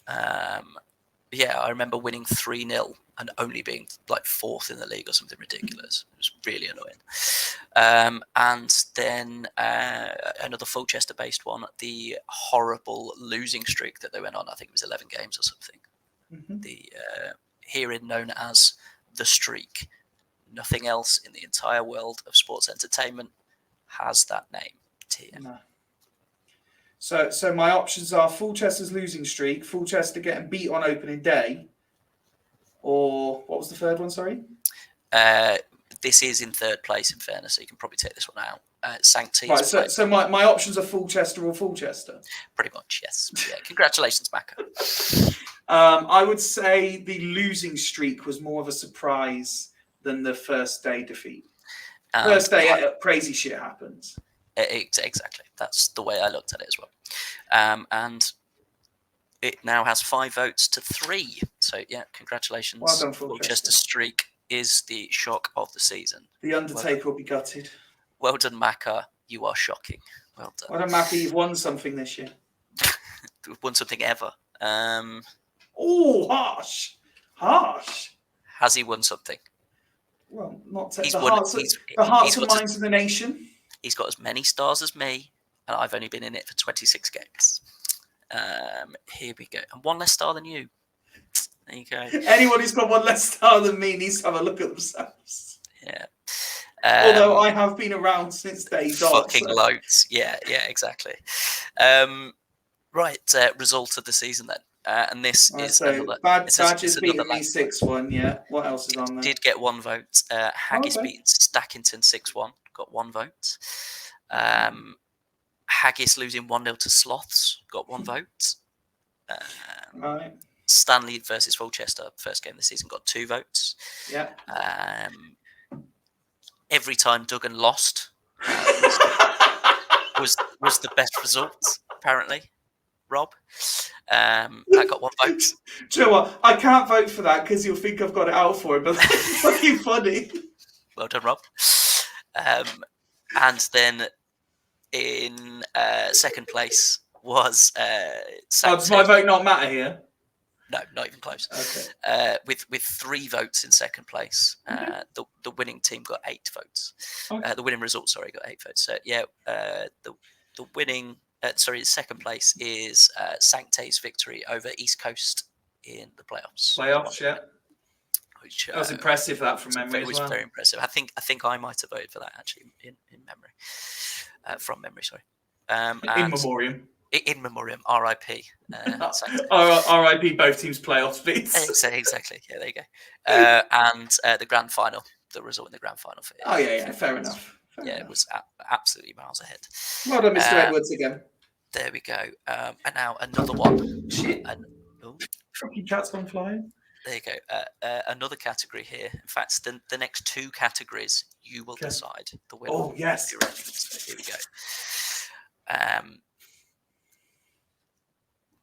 I remember winning 3-0 and only being like 4th in the league or something ridiculous. It was really annoying. And then another Fulchester-based one, the horrible losing streak that they went on. I think it was 11 games or something. Mm-hmm. The herein known as The Streak. Nothing else in the entire world of sports entertainment has that name. TM. So my options are Fulchester's losing streak, Fulchester getting beat on opening day, or what was the third one? Sorry. This is in third place, in fairness, so you can probably take this one out. Sancti. Right. So my options are Fulchester or Fulchester. Pretty much, yes. Yeah. Congratulations, Macca. I would say the losing streak was more of a surprise than the first day defeat. First day, crazy shit happens. Exactly. That's the way I looked at it as well. And it now has 5 votes to 3. So, yeah, congratulations. Well done, Fulchester. Streak is the shock of the season. The Undertaker will be gutted. Well done, Macca. You are shocking. Well done. Well done, Macca. You've won something this year. Won something ever. Oh, harsh. Harsh. Has he won something? Well, not He's the won- hearts, he's- the hearts he's and got minds of the nation. He's got as many stars as me, and I've only been in it for 26 games. Here we go. And 1 less star than you. There you go. Anyone who's got 1 less star than me needs to have a look at themselves. Yeah. Although I have been around since day dot. Fucking loads. Yeah, exactly. Right, result of the season then. And this is so another... Badger's beating me 6-1, yeah. What else is on there? Did get 1 vote. Haggis beat Stackington 6-1, got 1 vote. Haggis losing 1-0 to Sloths, got 1 vote. Right. Stanley versus Fulchester, first game of the season, got 2 votes. Yeah. Every time Duggan lost was the best result, apparently. Rob, that got 1 vote. Do you know what? I can't vote for that because you'll think I've got it out for it, but that's fucking funny. Well done, Rob. And then in second place was does my vote not matter here? No, not even close. Okay. With 3 votes in second place, the winning team got 8 votes. Okay. The winning result, sorry, got 8 votes. So yeah, the winning, second place is Sancte's victory over East Coast in the playoffs. Yeah. Which, that was impressive. That from memory it was as well. very impressive. I think I might have voted for that actually in memory, from memory. Sorry. In memoriam. In memoriam, R.I.P. R.I.P. both teams' playoffs beats. Exactly. Yeah, there you go. And the grand final, the result in the grand final. Fair enough. It was absolutely miles ahead. Well done, Mr. Edwards again. There we go. And now another one. Shit. Fucking cat's gone flying. There you go. Another category here. In fact, the next 2 categories, you will decide the winner. Oh, yes. So here we go.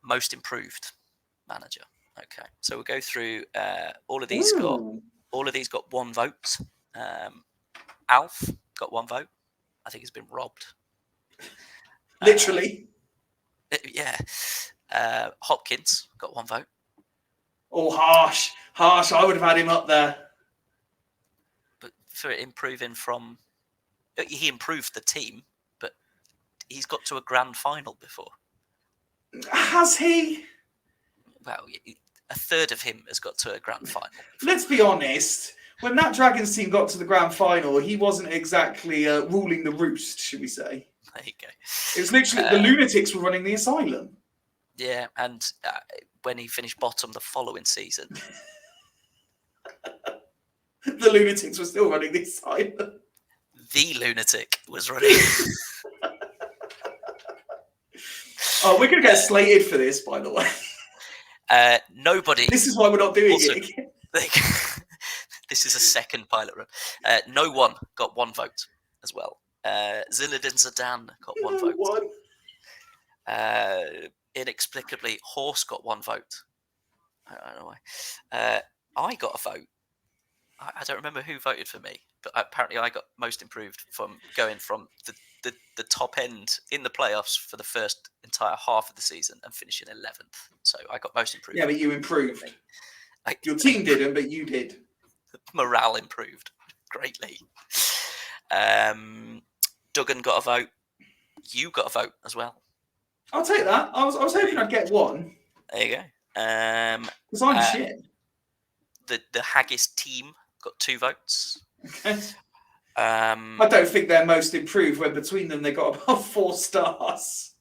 Most improved manager. Okay, so we'll go through all of these. All of these got 1 vote. Alf got 1 vote. I think he's been robbed. Literally. Yeah. Hopkins got 1 vote. Oh, harsh. I would have had him up there. But for improving from, he improved the team, but he's got to a grand final before. Has he? Well, a third of him has got to a grand final. Let's be honest. When that Dragons team got to the grand final, he wasn't exactly ruling the roost, should we say? There you go. It was literally the lunatics were running the asylum. Yeah, and when he finished bottom the following season, the lunatics were still running the asylum. The lunatic was running. Oh, we're going to get slated for this, by the way. Nobody. This is why we're not doing it again. This is a second pilot run. No one got 1 vote as well. Zinedine Zidane got 1 vote. Inexplicably, Horse got 1 vote. I don't know why. I got a vote. I don't remember who voted for me, but apparently I got most improved from going from the top end in the playoffs for the first entire half of the season and finishing 11th. So I got most improved. Yeah, but you improved. Your team didn't, but you did. Morale improved greatly. Duggan got a vote. You got a vote as well. I'll take that. I was hoping I'd get 1. There you go. Because I'm shit. The Haggis team got 2 votes. Okay. I don't think they're most improved when between them they got about 4 stars.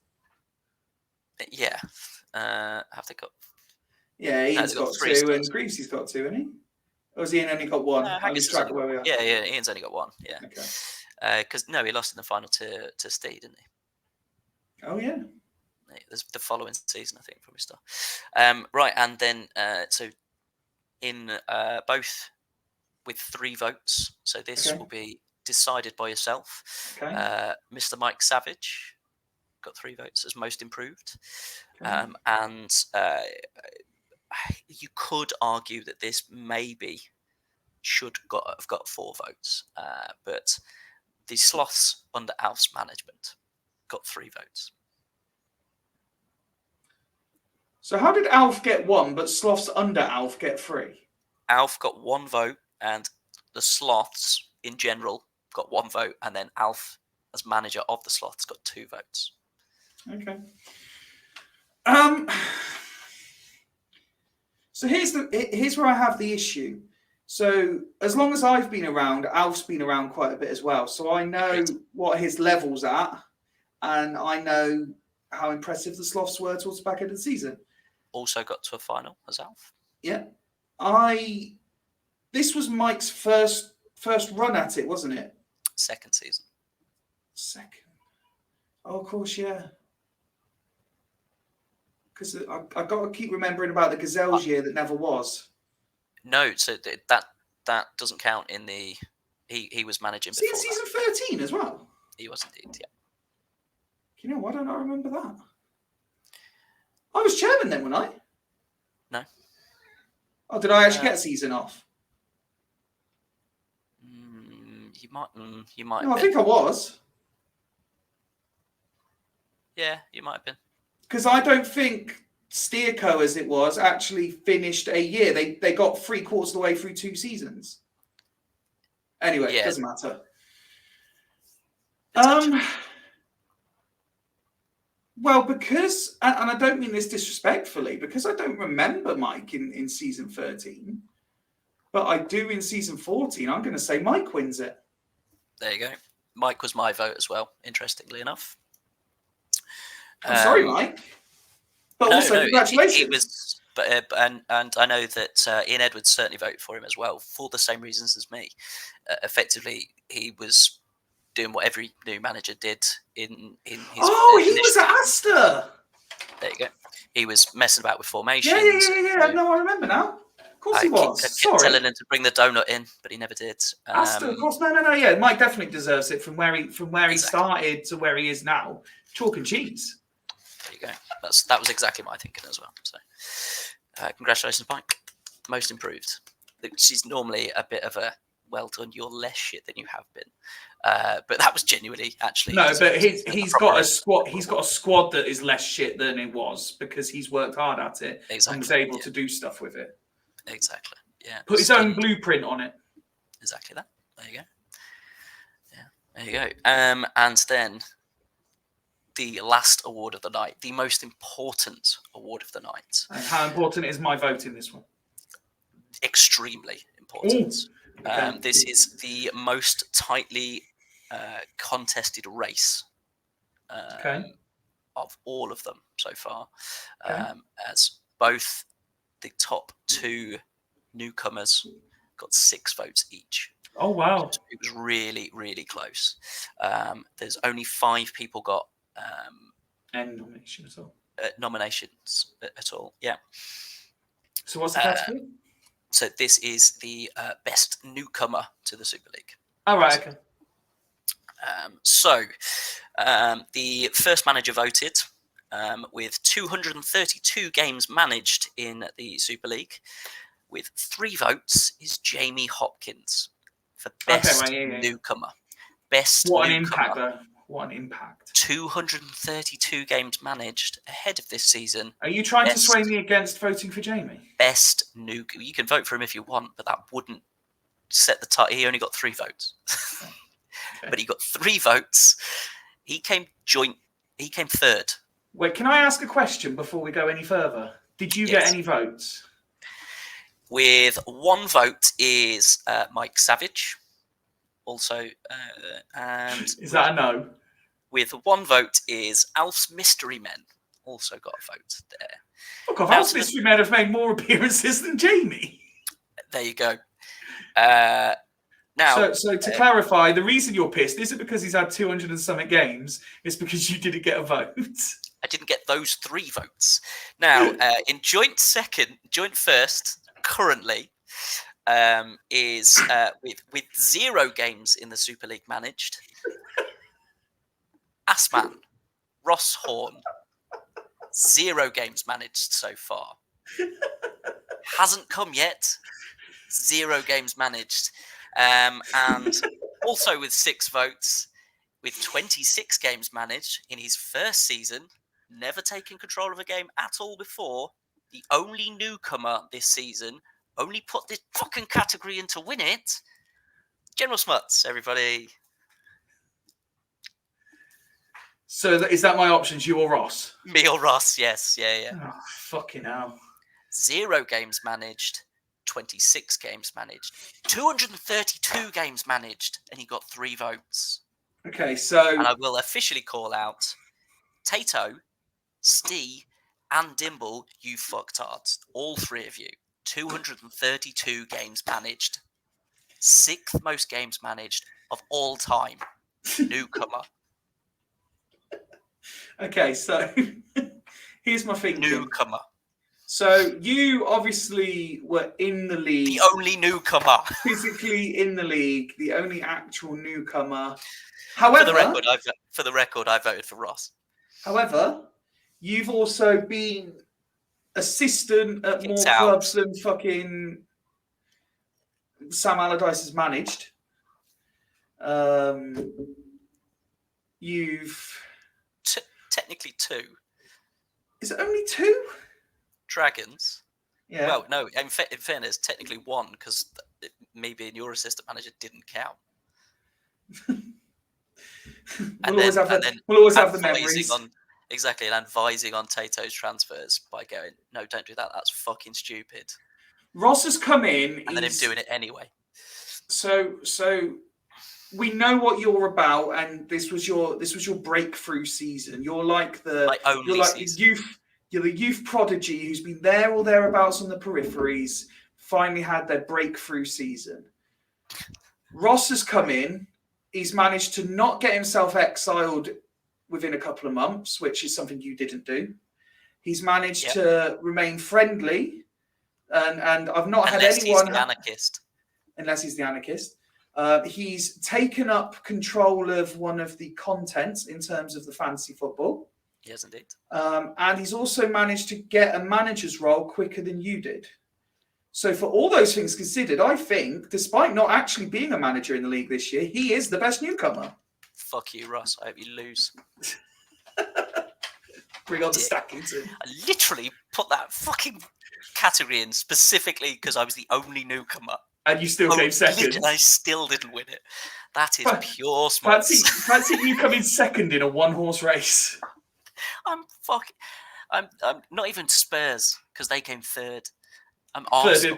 Yeah. Have they got? Yeah, No, Ian's they've got got 3 two, stars. and Greasy's got two, hasn't he? Or has Ian only got one? I lose Haggis has track only of got where we one. are. Yeah. Ian's only got one. Yeah. Okay. Because no, he lost in the final to Steve, didn't he? Oh yeah. There's the following season, I think, from his star. Right, and then so in both with 3 votes. So this Okay. will be decided by yourself. Okay. Mr. Mike Savage got 3 votes as most improved, Okay. and you could argue that this maybe should have got 4 votes, but the Sloths under Alf's management got 3 votes. So how did Alf get 1, but Sloths under Alf get 3? Alf got 1 vote, and the Sloths in general got 1 vote, and then Alf, as manager of the Sloths, got 2 votes. Okay. So here's where I have the issue. So as long as I've been around, Alf's been around quite a bit as well. So I know what his level's at, and I know how impressive the Sloths were towards the back end of the season. Also got to a final as Alf. Yeah. This was Mike's first run at it, wasn't it? Second season. Second. Oh, of course, yeah. Because I got to keep remembering about the Gazelles year that never was. No, so that doesn't count in the. He was managing before. In season 13 as well. He was indeed, yeah. You know, why don't I remember that? I was chairman then, wasn't I? No. Oh, did I actually get a season off? You might. You might. No, I think I was. Yeah, you might have been. Because I don't think Steerco, as it was, actually finished a year. They got 3/4 of the way through 2 seasons. Anyway, it doesn't matter. Well, because, and I don't mean this disrespectfully, because I don't remember Mike in season 13, but I do in season 14. I'm going to say Mike wins it. There you go. Mike was my vote as well, interestingly enough. I'm sorry, Mike. But also, congratulations. He was, and I know that Ian Edwards certainly voted for him as well, for the same reasons as me. Effectively, he was doing what every new manager did in his. Oh, he was at Astor. There you go. He was messing about with formations. Yeah. No, I remember now. Of course he was. I kept telling him to bring the donut in, but he never did. Astor, of course. No. Yeah, Mike definitely deserves it from where he started to where he is now. Chalk and cheese. There you go. That was exactly my thinking as well. So, congratulations, Mike. Most improved. She's normally a bit of a well done. You're less shit than you have been, but that was genuinely actually. No, but he's got a squad. He's got a squad that is less shit than it was because he's worked hard at it and was able to do stuff with it. Exactly. Yeah. Put his own blueprint on it. Exactly that. There you go. Yeah. There you go. And then the last award of the night, the most important award of the night. And how important is my vote in this one? Extremely important. Okay. This is the most tightly contested race of all of them so far, as both the top 2 newcomers got 6 votes each. Oh, wow. It was really, really close. There's only 5 people got any nomination at all. Nominations at all, yeah. So what's the category? So this is the best newcomer to the Super League. Oh, right, okay. The first manager voted with 232 games managed in the Super League. With 3 votes is Jamie Hopkins for best newcomer. Best what newcomer. An impact, though. What an impact. 232 games managed ahead of this season. Are you trying to sway me against voting for Jamie? Best newcomer. You can vote for him if you want, but that wouldn't set the tie. He only got 3 votes. Okay. But he got 3 votes. He came 3rd. Wait, can I ask a question before we go any further? Did you get any votes? With 1 vote is Mike Savage. Also, and is that a no? With 1 vote is Alf's Mystery Men. also got a vote there. Fuck off, Now House to the- Mystery Men have made more appearances than Jamie. There you go. Now, So to clarify, the reason you're pissed isn't because he's had 200 and something games, it's because you didn't get a vote. I didn't get those 3 votes. Now, in joint first, currently, is with 0 games in the Super League managed. Assman, Ross Horn, 0 games managed so far. Hasn't come yet. 0 games managed. And also with 6 votes, with 26 games managed in his first season, never taken control of a game at all before, the only newcomer this season, only put this fucking category in to win it, General Smuts, everybody. So is that my options, you or Ross? Me or Ross, yes, yeah. Oh, fucking hell. 0 games managed, 26 games managed, 232 games managed, and he got 3 votes. Okay, so... And I will officially call out Tato, Stee, and Dimble, you fucktards. All 3 of you. 232 games managed. 6th most games managed of all time. Newcomer. Okay, so here's my thinking. Newcomer. So you obviously were in the league. The only newcomer. Physically in the league, the only actual newcomer. However, for the record, I voted for Ross. However, you've also been assistant at more out. clubs than fucking Sam Allardyce has managed. You've technically 2. Is it only 2? Dragons. Yeah. Well, no. In fairness, technically 1 because me being your assistant manager didn't count. We'll always have the memories. Exactly, and advising on Tato's transfers by going, no, don't do that. That's fucking stupid. Ross has come in, and then him doing it anyway. So we know what you're about, and this was your breakthrough season. You're like the youth prodigy who's been there or thereabouts on the peripheries. Finally had their breakthrough season. Ross has come in. He's managed to not get himself exiled within a couple of months, which is something you didn't do. He's managed to remain friendly, and I've not had anyone. Unless he's the anarchist. He's taken up control of one of the contents in terms of the fantasy football. Yes, indeed. And he's also managed to get a manager's role quicker than you did. So for all those things considered, I think, despite not actually being a manager in the league this year, he is the best newcomer. Fuck you, Ross. I hope you lose. Bring on the Stackington. I literally put that fucking category in specifically because I was the only newcomer. And you still came second. I still didn't win it. That is pure smuts. Fancy you coming second in a 1-horse race. I'm not even Spurs because they came 3rd. I'm Arsenal.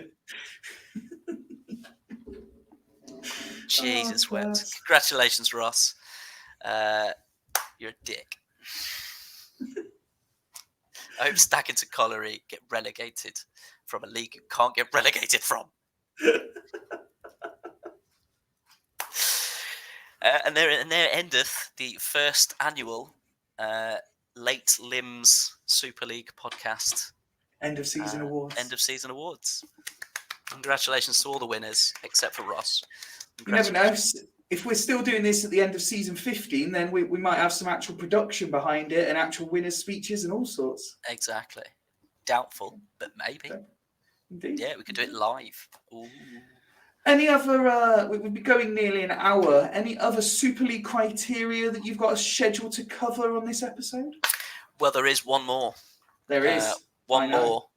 Jesus wept. Congratulations, Ross. You're a dick. I hope Stackington Colliery get relegated from a league you can't get relegated from. And there endeth the first annual Late Limbs Super League podcast. End of season awards. Congratulations to all the winners, except for Ross. You never know. If we're still doing this at the end of season 15, then we might have some actual production behind it and actual winners' speeches and all sorts. Exactly. Doubtful, but maybe. Okay. Indeed. Yeah, we could do it live. Ooh. Any other, we'll be going nearly an hour. Any other Super League criteria that you've got a schedule to cover on this episode? Well, there is one more. There is. One more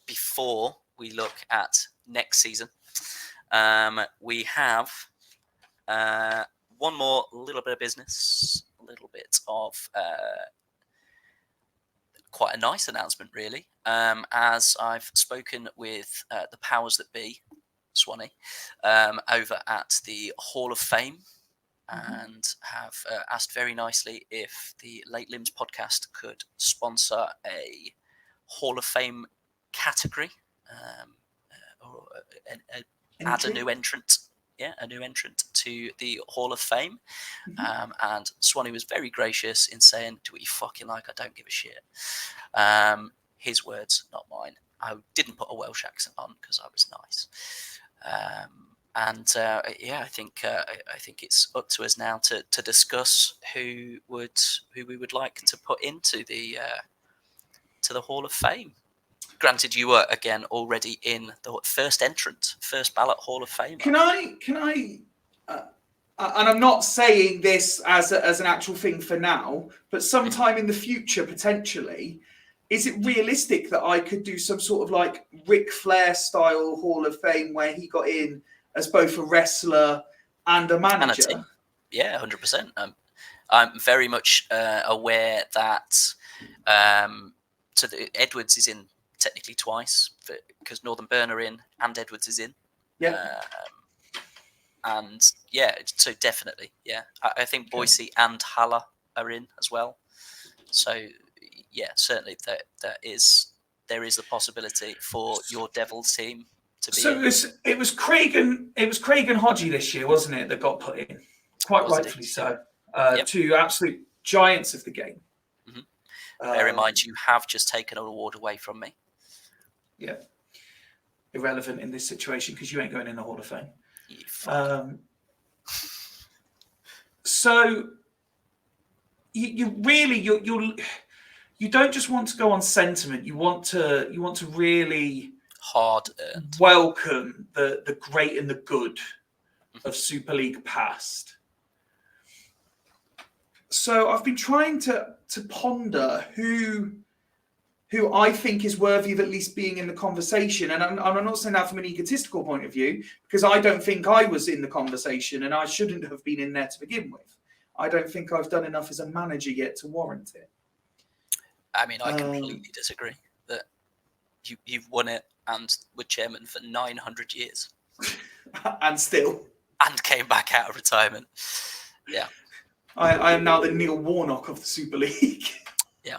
before we look at next season. We have one more little bit of business, a little bit of quite a nice announcement, really. As I've spoken with the powers that be, Swanee, over at the Hall of Fame and have asked very nicely if the Late Limbs podcast could sponsor a Hall of Fame category, or add a new entrant. Yeah, a new entrant to the Hall of Fame. And Swanee was very gracious in saying, "Do what you fucking like. I don't give a shit." His words, not mine. I didn't put a Welsh accent on because I was nice. I think it's up to us now to discuss who we would like to put into the Hall of Fame. Granted, you were again already in the first ballot Hall of Famer. Can I? And I'm not saying this as an actual thing for now, but sometime in the future, potentially, is it realistic that I could do some sort of like Ric Flair style Hall of Fame where he got in as both a wrestler and a manager? Yeah, 100%. I'm very much aware that Edwards is in technically twice because Northern Burn are in and Edwards is in. Yeah. And yeah, so definitely, yeah. I think Boise and Haller are in as well. So yeah, certainly there is the possibility for your Devils team to be. So it was Craig and Hodgie this year, wasn't it, that got put in? Quite rightfully so. Two absolute giants of the game. Bear in mind, you have just taken an award away from me. Yeah. Irrelevant in this situation because you ain't going in the Hall of Fame. So you really you don't just want to go on sentiment. You want to really hard-earned welcome the great and the good of Super League past. So I've been trying to ponder who I think is worthy of at least being in the conversation. And I'm not saying that from an egotistical point of view, because I don't think I was in the conversation and I shouldn't have been in there to begin with. I don't think I've done enough as a manager yet to warrant it. I mean, I completely disagree that you've won it and were chairman for 900 years. And still. And came back out of retirement. Yeah. I am now the Neil Warnock of the Super League. Yeah.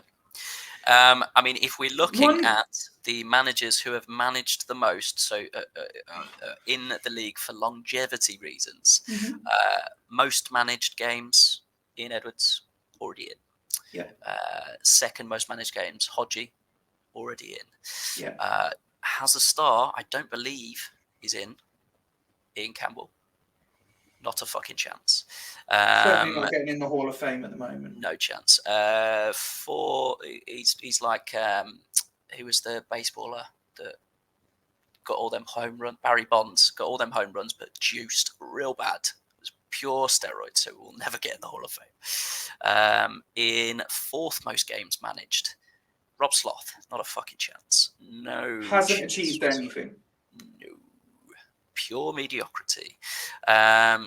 I mean, if we're looking at the managers who have managed the most, so in the league for longevity reasons, most managed games, Ian Edwards, already in. Yeah. Second most managed games, Hodgie, already in. Yeah. Has a star, I don't believe, is in. Ian Campbell. Not a fucking chance. Certainly not getting in the Hall of Fame at the moment. No chance. He's like who was the baseballer that got all them home runs? Barry Bonds got all them home runs, but juiced real bad. It was pure steroids, so we'll never get in the Hall of Fame. In fourth most games managed, Rob Sloth. Not a fucking chance. No. Hasn't achieved anything. No. Pure mediocrity.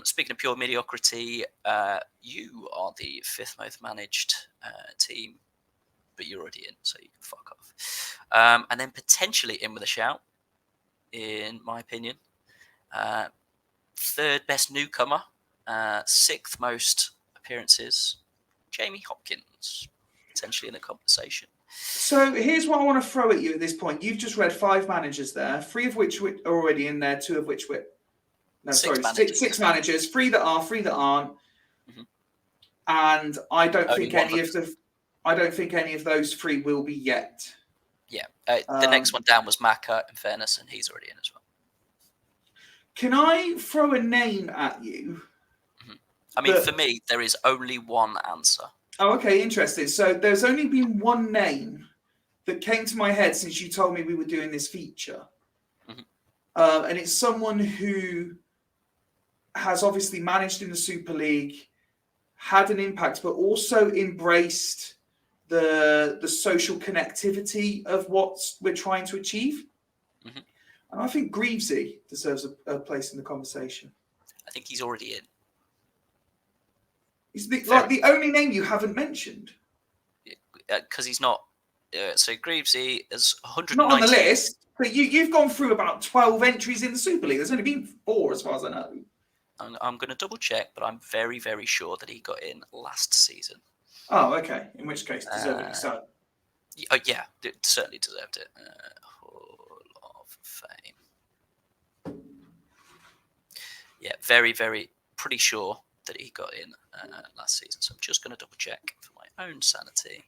Speaking of pure mediocrity, you are the fifth most managed team, but you're already in, so you can fuck off. And then potentially in with a shout, in my opinion. Third best newcomer, sixth most appearances, Jamie Hopkins, potentially in the conversation. So here's what I want to throw at you at this point. You've just read 5 managers there, 3 of which are already in there, 2 of which six managers, 3 that are, 3 that aren't. And I don't think any of those 3 will be yet. Yeah, the next one down was Maka, in fairness, and he's already in as well. Can I throw a name at you? I mean, for me, there is only one answer. Oh, okay, interesting. So there's only been one name that came to my head since you told me we were doing this feature. And it's someone who has obviously managed in the Super League, had an impact, but also embraced the social connectivity of what we're trying to achieve. And I think Greavesy deserves a place in the conversation. I think he's already in. He's the only name you haven't mentioned. Because he's not. So Greavesy is 190. Not on the list, but you've gone through about 12 entries in the Super League. There's only been 4 as far as I know. I'm going to double check, but I'm very, very sure that he got in last season. Oh, okay. In which case, deservedly so. Oh, yeah, it certainly deserved it. Hall of Fame. Yeah, very, very pretty sure that he got in last season. So I'm just going to double check for my own sanity.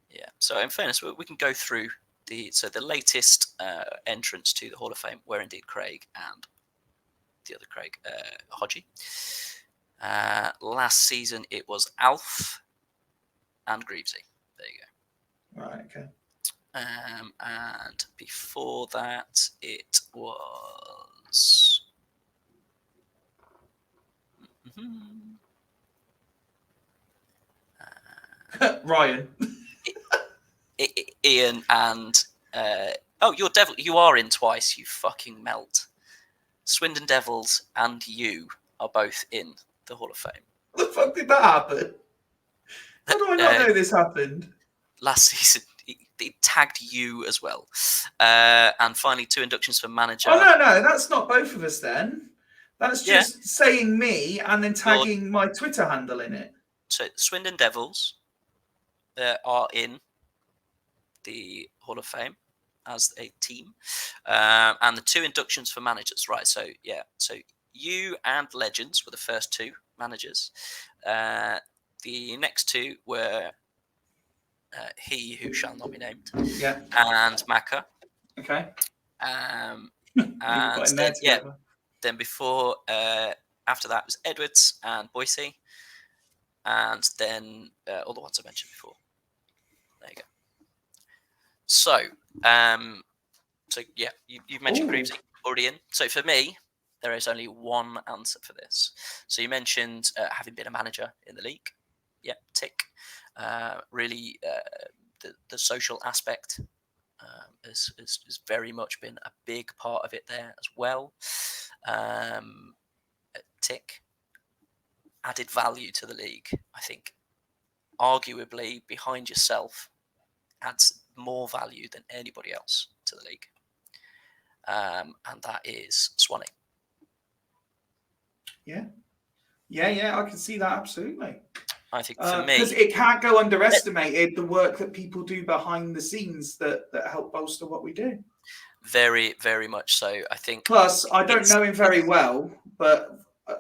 Yeah. So in fairness, we can go through the latest entrants to the Hall of Fame were indeed Craig and the other Craig, Hodgie. Last season it was Alf and Greavesy. There you go. Right. Okay. And before that, it was Ryan. Ian and you're Devil. You are in twice. You fucking melt. Swindon Devils and you are both in the Hall of Fame. What the fuck did that happen? How do I not know this happened? Last season, it tagged you as well. And finally, 2 inductions for manager. Oh, no, that's not both of us then. That's just saying me and then tagging my Twitter handle in it. So Swindon Devils are in the Hall of Fame as a team. And the 2 inductions for managers, right? So, yeah. So you and Legends were the first 2 managers. The next 2 were He Who Shall Not Be Named. Yeah. And Maka. Okay. And then before, after that was Edwards and Boise. And then all the ones I mentioned before. There you go. So, yeah, you mentioned Greavesy already in. So for me, there is only one answer for this. So you mentioned having been a manager in the league. Yeah, tick. Really, the social aspect has very much been a big part of it there as well. Tick. Added value to the league, I think. Arguably, behind yourself, adds more value than anybody else to the league. And that is Swanee. Yeah, I can see that absolutely. I think for me, because it can't go underestimated the work that people do behind the scenes that help bolster what we do. Very, very much so. I think. Plus, I don't know him very well, but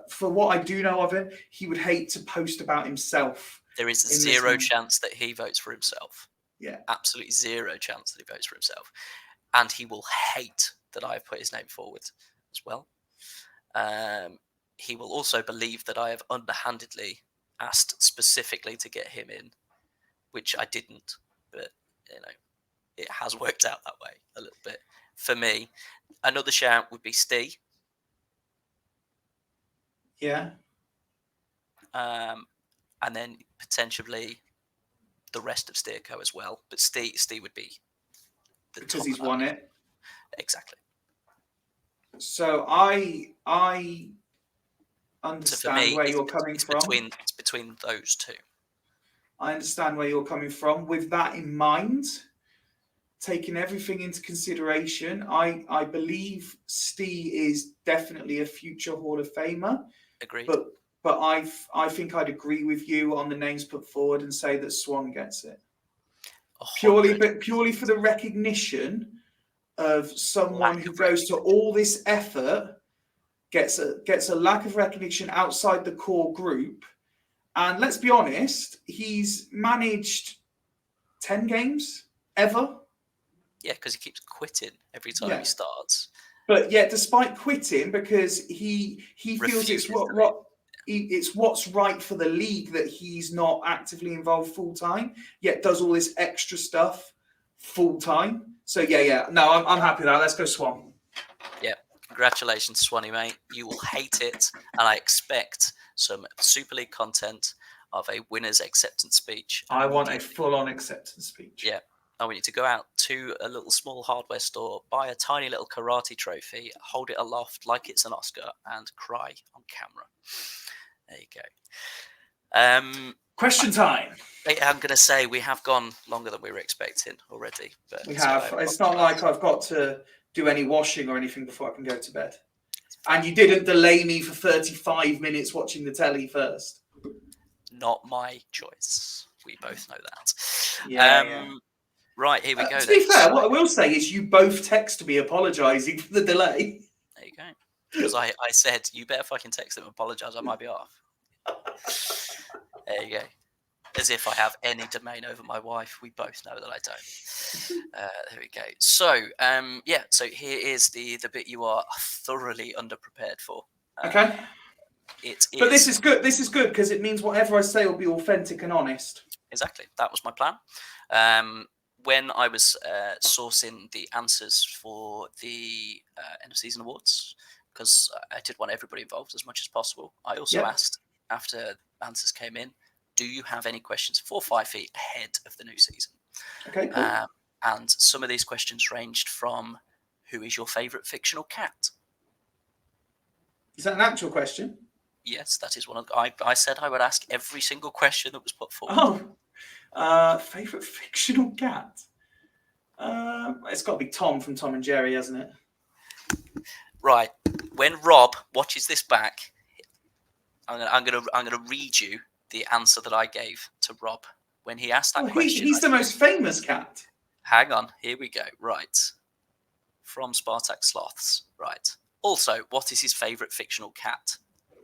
for what I do know of him, he would hate to post about himself. There is zero chance that he votes for himself. Yeah, absolutely zero chance that he votes for himself, and he will hate that I've put his name forward as well. He will also believe that I have underhandedly asked specifically to get him in, which I didn't, but it has worked out that way a little bit for me. Another shout would be Steve. Yeah. And then potentially the rest of Steerco as well, but Steve would be the because top he's won it. Exactly. So I understand where you're coming from. It's between those 2. I understand where you're coming from. With that in mind, taking everything into consideration, I believe Steve is definitely a future Hall of Famer. Agreed. But I think I'd agree with you on the names put forward and say that Swan gets it. 100. Purely for the recognition of someone who goes to all this effort, gets a lack of recognition outside the core group. And let's be honest, he's managed 10 games ever. Yeah, because he keeps quitting every time he starts. But yet, despite quitting, because he feels it's what's right for the league that he's not actively involved full time, yet does all this extra stuff full time. So yeah. No, I'm happy with that. Let's go Swan. Yeah, congratulations, Swanee, mate. You will hate it, and I expect some Super League content of a winner's acceptance speech. I want a full-on acceptance speech. Yeah. I want you to go out to a little small hardware store, buy a tiny little karate trophy, hold it aloft like it's an Oscar, and cry on camera. There you go. Question time. I'm going to say we have gone longer than we were expecting already. But we have. It's not like I've got to do any washing or anything before I can go to bed. And you didn't delay me for 35 minutes watching the telly first. Not my choice. We both know that. Yeah. Right, here we go. To be fair, what I will say is you both text me apologising for the delay. There you go. Because I said, you better fucking text them and apologise, I might be off. There you go. As if I have any domain over my wife. We both know that I don't. There we go. So, so here is the bit you are thoroughly underprepared for. Okay. But this is good. This is good because it means whatever I say will be authentic and honest. Exactly. That was my plan. When I was sourcing the answers for the end of season awards, because I did want everybody involved as much as possible, I also asked, after answers came in, do you have any questions for Fyfie ahead of the new season? Okay, cool. And some of these questions ranged from, who is your favourite fictional cat? Is that an actual question? Yes, that is one of. I said I would ask every single question that was put forward. Favourite fictional cat? It's got to be Tom from Tom and Jerry, hasn't it? Right. When Rob watches this back, I'm gonna read you the answer that I gave to Rob when he asked that question. He's the most famous cat. Hang on, here we go. Right. From Spartak Sloths. Right. Also, what is his favourite fictional cat?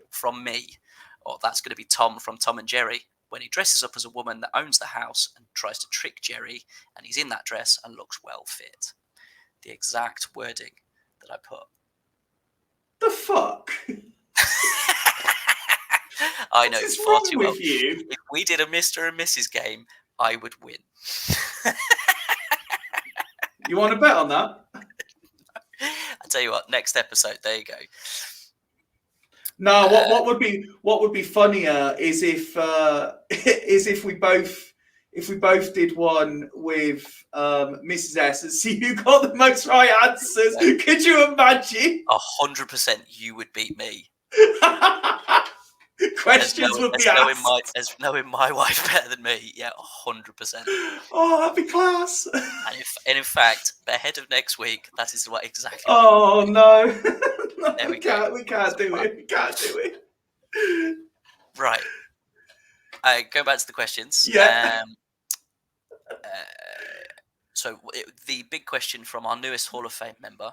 From me. Oh, that's going to be Tom from Tom and Jerry, when he dresses up as a woman that owns the house and tries to trick Jerry, and he's in that dress and looks well fit. The exact wording that I put. The fuck? I know What's far wrong too with well. you? If we did a Mr. and Mrs. game, I would win. You want to bet on that? I tell you what, next episode, there you go. No, what would be funnier is if we both did one with Mrs. S and see who got the most right answers. Yeah. Could you imagine? 100% you would beat me. Questions would be asked. As knowing my wife better than me, yeah, 100%. Oh, that'd be class. And in fact, ahead of next week, that is what exactly. Oh no, no we can't do it. We can't do it. Right. Go back to the questions. Yeah. So the big question from our newest Hall of Fame member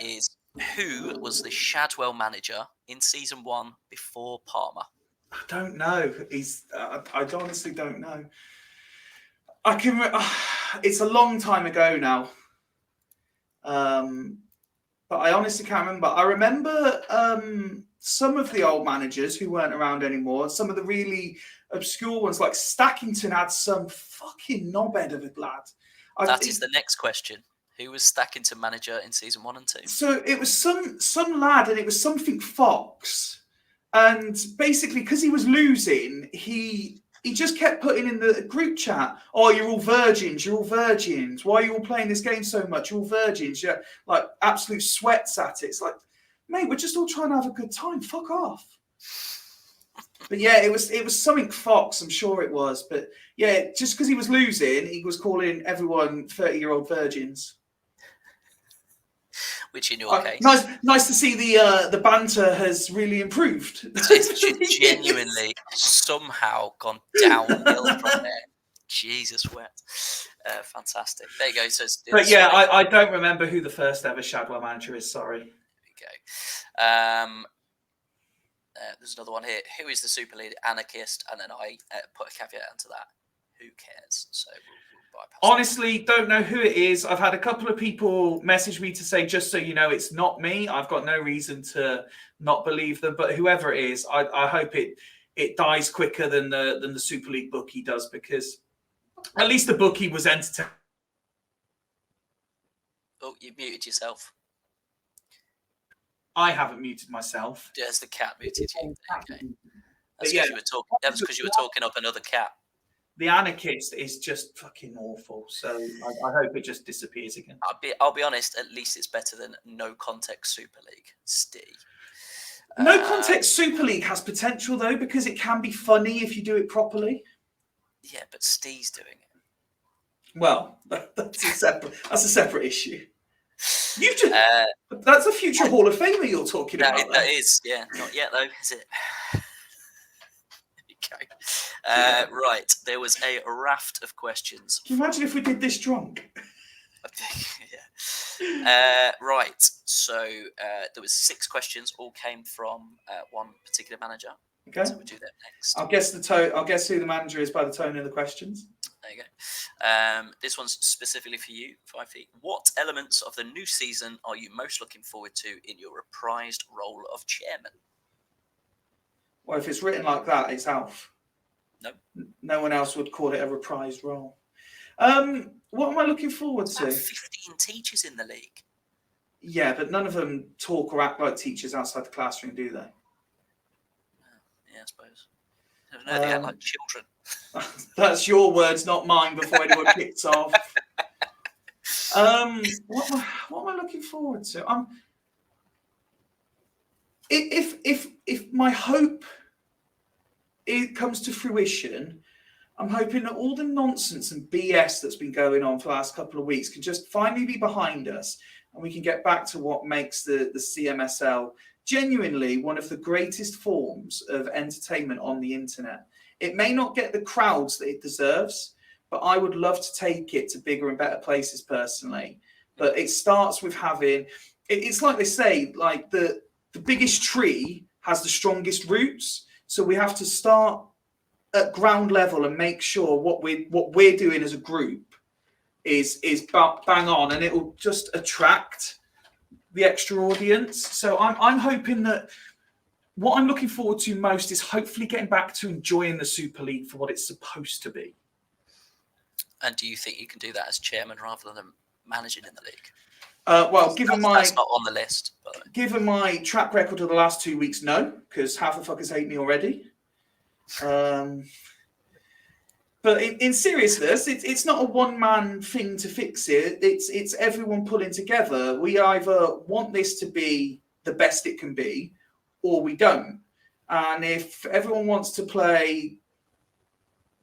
is, who was the Shadwell manager in season 1 before Palmer? I don't know. I honestly don't know. I can. It's a long time ago now. But I honestly can't remember. I remember some of the old managers who weren't around anymore. Some of the really obscure ones, like Stackington, had some fucking knobhead of a lad. That is the next question. Who was Stackington manager in season 1 and 2? So it was some lad, and it was something Fox. And basically, because he was losing, he just kept putting in the group chat, "Oh, you're all virgins. You're all virgins. Why are you all playing this game so much? You're all virgins." Yeah, like absolute sweats at it. It's like, mate, we're just all trying to have a good time. Fuck off. But yeah, it was something Fox. I'm sure it was. But yeah, just because he was losing, he was calling everyone 30-year-old virgins. Which in your case, nice to see the banter has really improved. It's genuinely somehow gone downhill from there. Jesus wet. Fantastic. There you go. So but yeah, I don't remember who the first ever Shadwell manager is. Sorry. There we go. There's another one here. Who is the super leader anarchist? And then I put a caveat into that. Who cares? So honestly, don't know who it is. I've had a couple of people message me to say, just so you know, it's not me. I've got no reason to not believe them. But whoever it is, I hope it dies quicker than the Super League bookie does, because at least the bookie was entertaining. Oh, you muted yourself. I haven't muted myself. Yes, the cat muted you. Okay. That's because you were talking. That was because you were talking up another cat. The anarchist is just fucking awful. So I hope it just disappears again. I'll be honest. At least it's better than no context Super League. Steve. No context Super League has potential though, because it can be funny if you do it properly. Yeah, but Steve's doing it. Well, that's a separate issue. You just, that's a future Hall of Famer you're talking about. That is, yeah. Not yet, though, is it? Okay. Right. There was a raft of questions. Can you imagine if we did this drunk? Yeah. Right. So there was 6 questions. All came from one particular manager. Okay. So we'll do that next. I'll guess who the manager is by the tone of the questions. There you go. This one's specifically for you, Fyfie. What elements of the new season are you most looking forward to in your reprised role of chairman? Well, if it's written like that, it's Alf. No. No one else would call it a reprised role. What am I looking forward to? 15 teachers in the league. Yeah, but none of them talk or act like teachers outside the classroom, do they? Yeah, I suppose. No, they act like children. That's your words, not mine, before anyone kicks off. What am I looking forward to? If my hope comes to fruition, I'm hoping that all the nonsense and BS that's been going on for the last couple of weeks can just finally be behind us, and we can get back to what makes the CMSL genuinely one of the greatest forms of entertainment on the internet. It may not get the crowds that it deserves, but I would love to take it to bigger and better places personally. But it starts with having, it's like they say, like the biggest tree has the strongest roots. So we have to start at ground level and make sure what we're doing as a group is bang on, and it will just attract the extra audience. So I'm hoping that what I'm looking forward to most is hopefully getting back to enjoying the Super League for what it's supposed to be. And do you think you can do that as chairman rather than managing in the league? Well, that's not on the list. Given my track record of the last 2 weeks, no, because half the fuckers hate me already. But in seriousness, it's not a one-man thing to fix it. It's everyone pulling together. We either want this to be the best it can be, or we don't. And if everyone wants to play,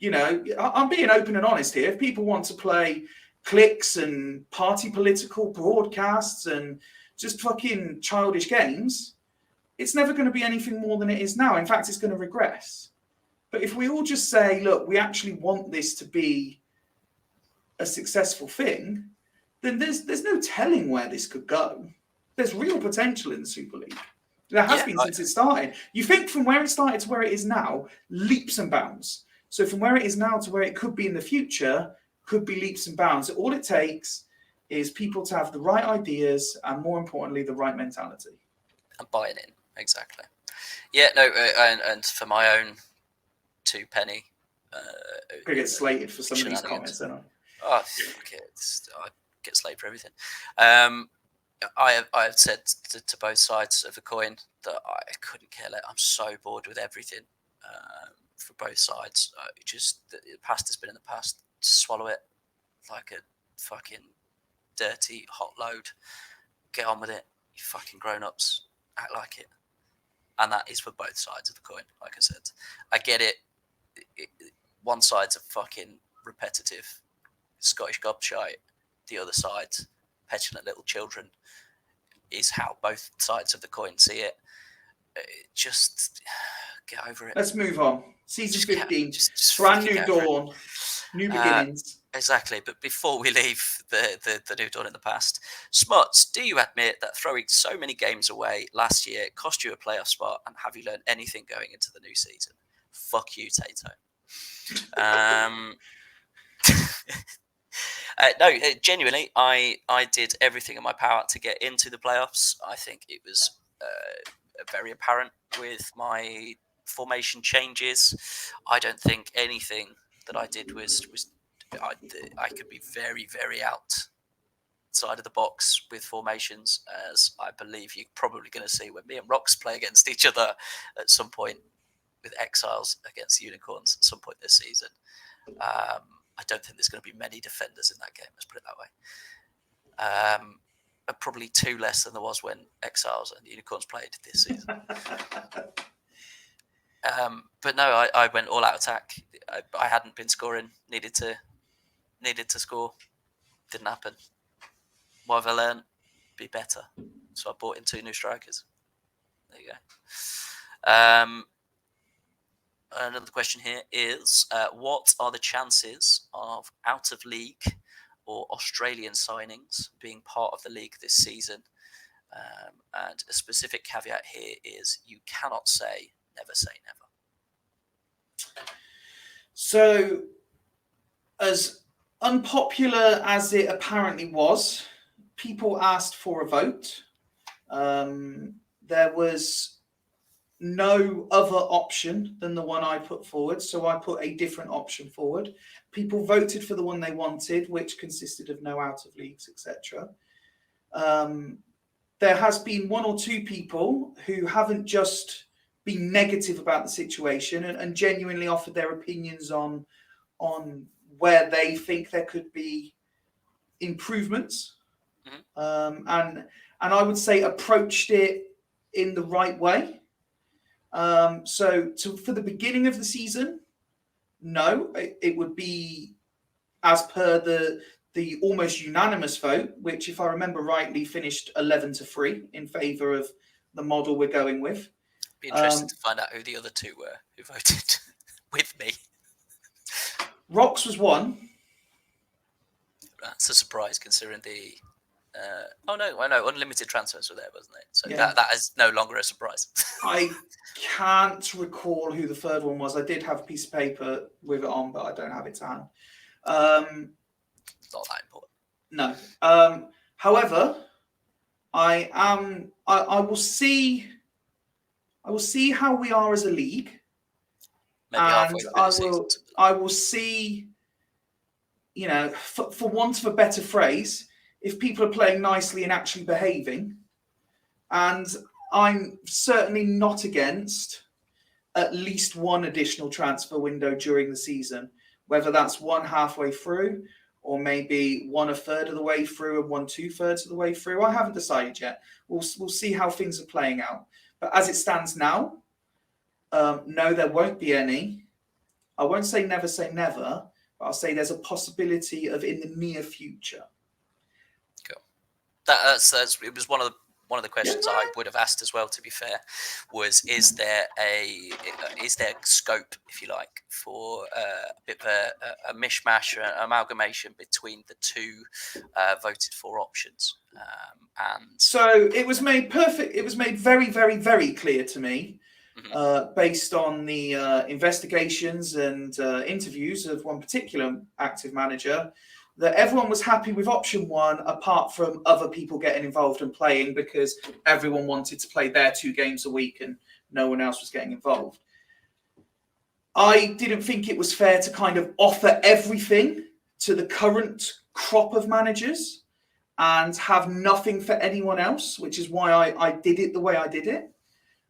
I'm being open and honest here. If people want to play clicks and party political broadcasts and just fucking childish games, it's never going to be anything more than it is now. In fact, it's going to regress. But if we all just say, look, we actually want this to be a successful thing, then there's no telling where this could go. There's real potential in the Super League. There has been since it started. You think from where it started to where it is now, leaps and bounds. So from where it is now to where it could be in the future, could be leaps and bounds. So all it takes is people to have the right ideas and, more importantly, the right mentality. And buying in, exactly. Yeah, no, and for my own 2 penny. Could get slated for some of these comments, don't I? Oh, I get slated for everything. I have said to both sides of the coin that I couldn't care less. I'm so bored with everything for both sides. Just the past has been in the past. Swallow it like a fucking dirty hot load. Get on with it, you fucking grown-ups. Act like it. And that is for both sides of the coin, like I said. I get it. One side's a fucking repetitive Scottish gobshite. The other side's petulant little children. Is how both sides of the coin see it. Just get over it. Let's move on. Season 15, brand new dawn, new beginnings. Exactly, but before we leave the new dawn in the past, Smuts, do you admit that throwing so many games away last year cost you a playoff spot, and have you learned anything going into the new season? Fuck you, Tato. No, genuinely, I did everything in my power to get into the playoffs. I think it was very apparent with my formation changes. I don't think anything that I did was I could be very, very outside of the box with formations, as I believe you're probably going to see when me and Rocks play against each other at some point with Exiles against Unicorns at some point this season. I don't think there's going to be many defenders in that game, let's put it that way. Probably 2 less than there was when Exiles and Unicorns played this season. But no, I went all out attack. I hadn't been scoring, needed to score. Didn't happen. What have I learned? be better. So I bought in 2 new strikers. There you go. Another question here is, what are the chances of out of league or Australian signings being part of the league this season? And a specific caveat here is you cannot say never say never. So, as unpopular as it apparently was, people asked for a vote. There was no other option than the one I put forward, so I put a different option forward. People voted for the one they wanted, which consisted of no out of leagues, etc. There has been 1 or 2 people who haven't just been negative about the situation and genuinely offered their opinions on where they think there could be improvements, and I would say approached it in the right way. So for the beginning of the season, no, it would be as per the almost unanimous vote, which, if I remember rightly, finished 11-3 in favour of the model we're going with. Be interesting to find out who the other 2 were who voted with me. Rox was 1. That's a surprise considering the. Unlimited transfers were there, wasn't it? So Yeah. that is no longer a surprise. I can't recall who the third one was. I did have a piece of paper with it on, but I don't have it to hand. It's not that important. No. However, I will see how we are as a league. Maybe halfway through the season. I will see, for want of a better phrase, if people are playing nicely and actually behaving. And I'm certainly not against at least 1 additional transfer window during the season, whether that's 1 halfway through or maybe 1 1/3 of the way through and 1 2/3 of the way through. I haven't decided yet. We'll see how things are playing out. But as it stands now, no, there won't be any. I won't say never, but I'll say there's a possibility of in the near future. Cool. That's it was one of the questions I would have asked as well, to be fair, was is there scope, if you like, for a bit of a mishmash or an amalgamation between the 2 voted for options? And so it was made perfect. It was made very, very, very clear to me, based on the investigations and interviews of one particular active manager, that everyone was happy with option 1, apart from other people getting involved and playing, because everyone wanted to play their 2 games a week and no one else was getting involved. I didn't think it was fair to kind of offer everything to the current crop of managers and have nothing for anyone else, which is why I did it the way I did it.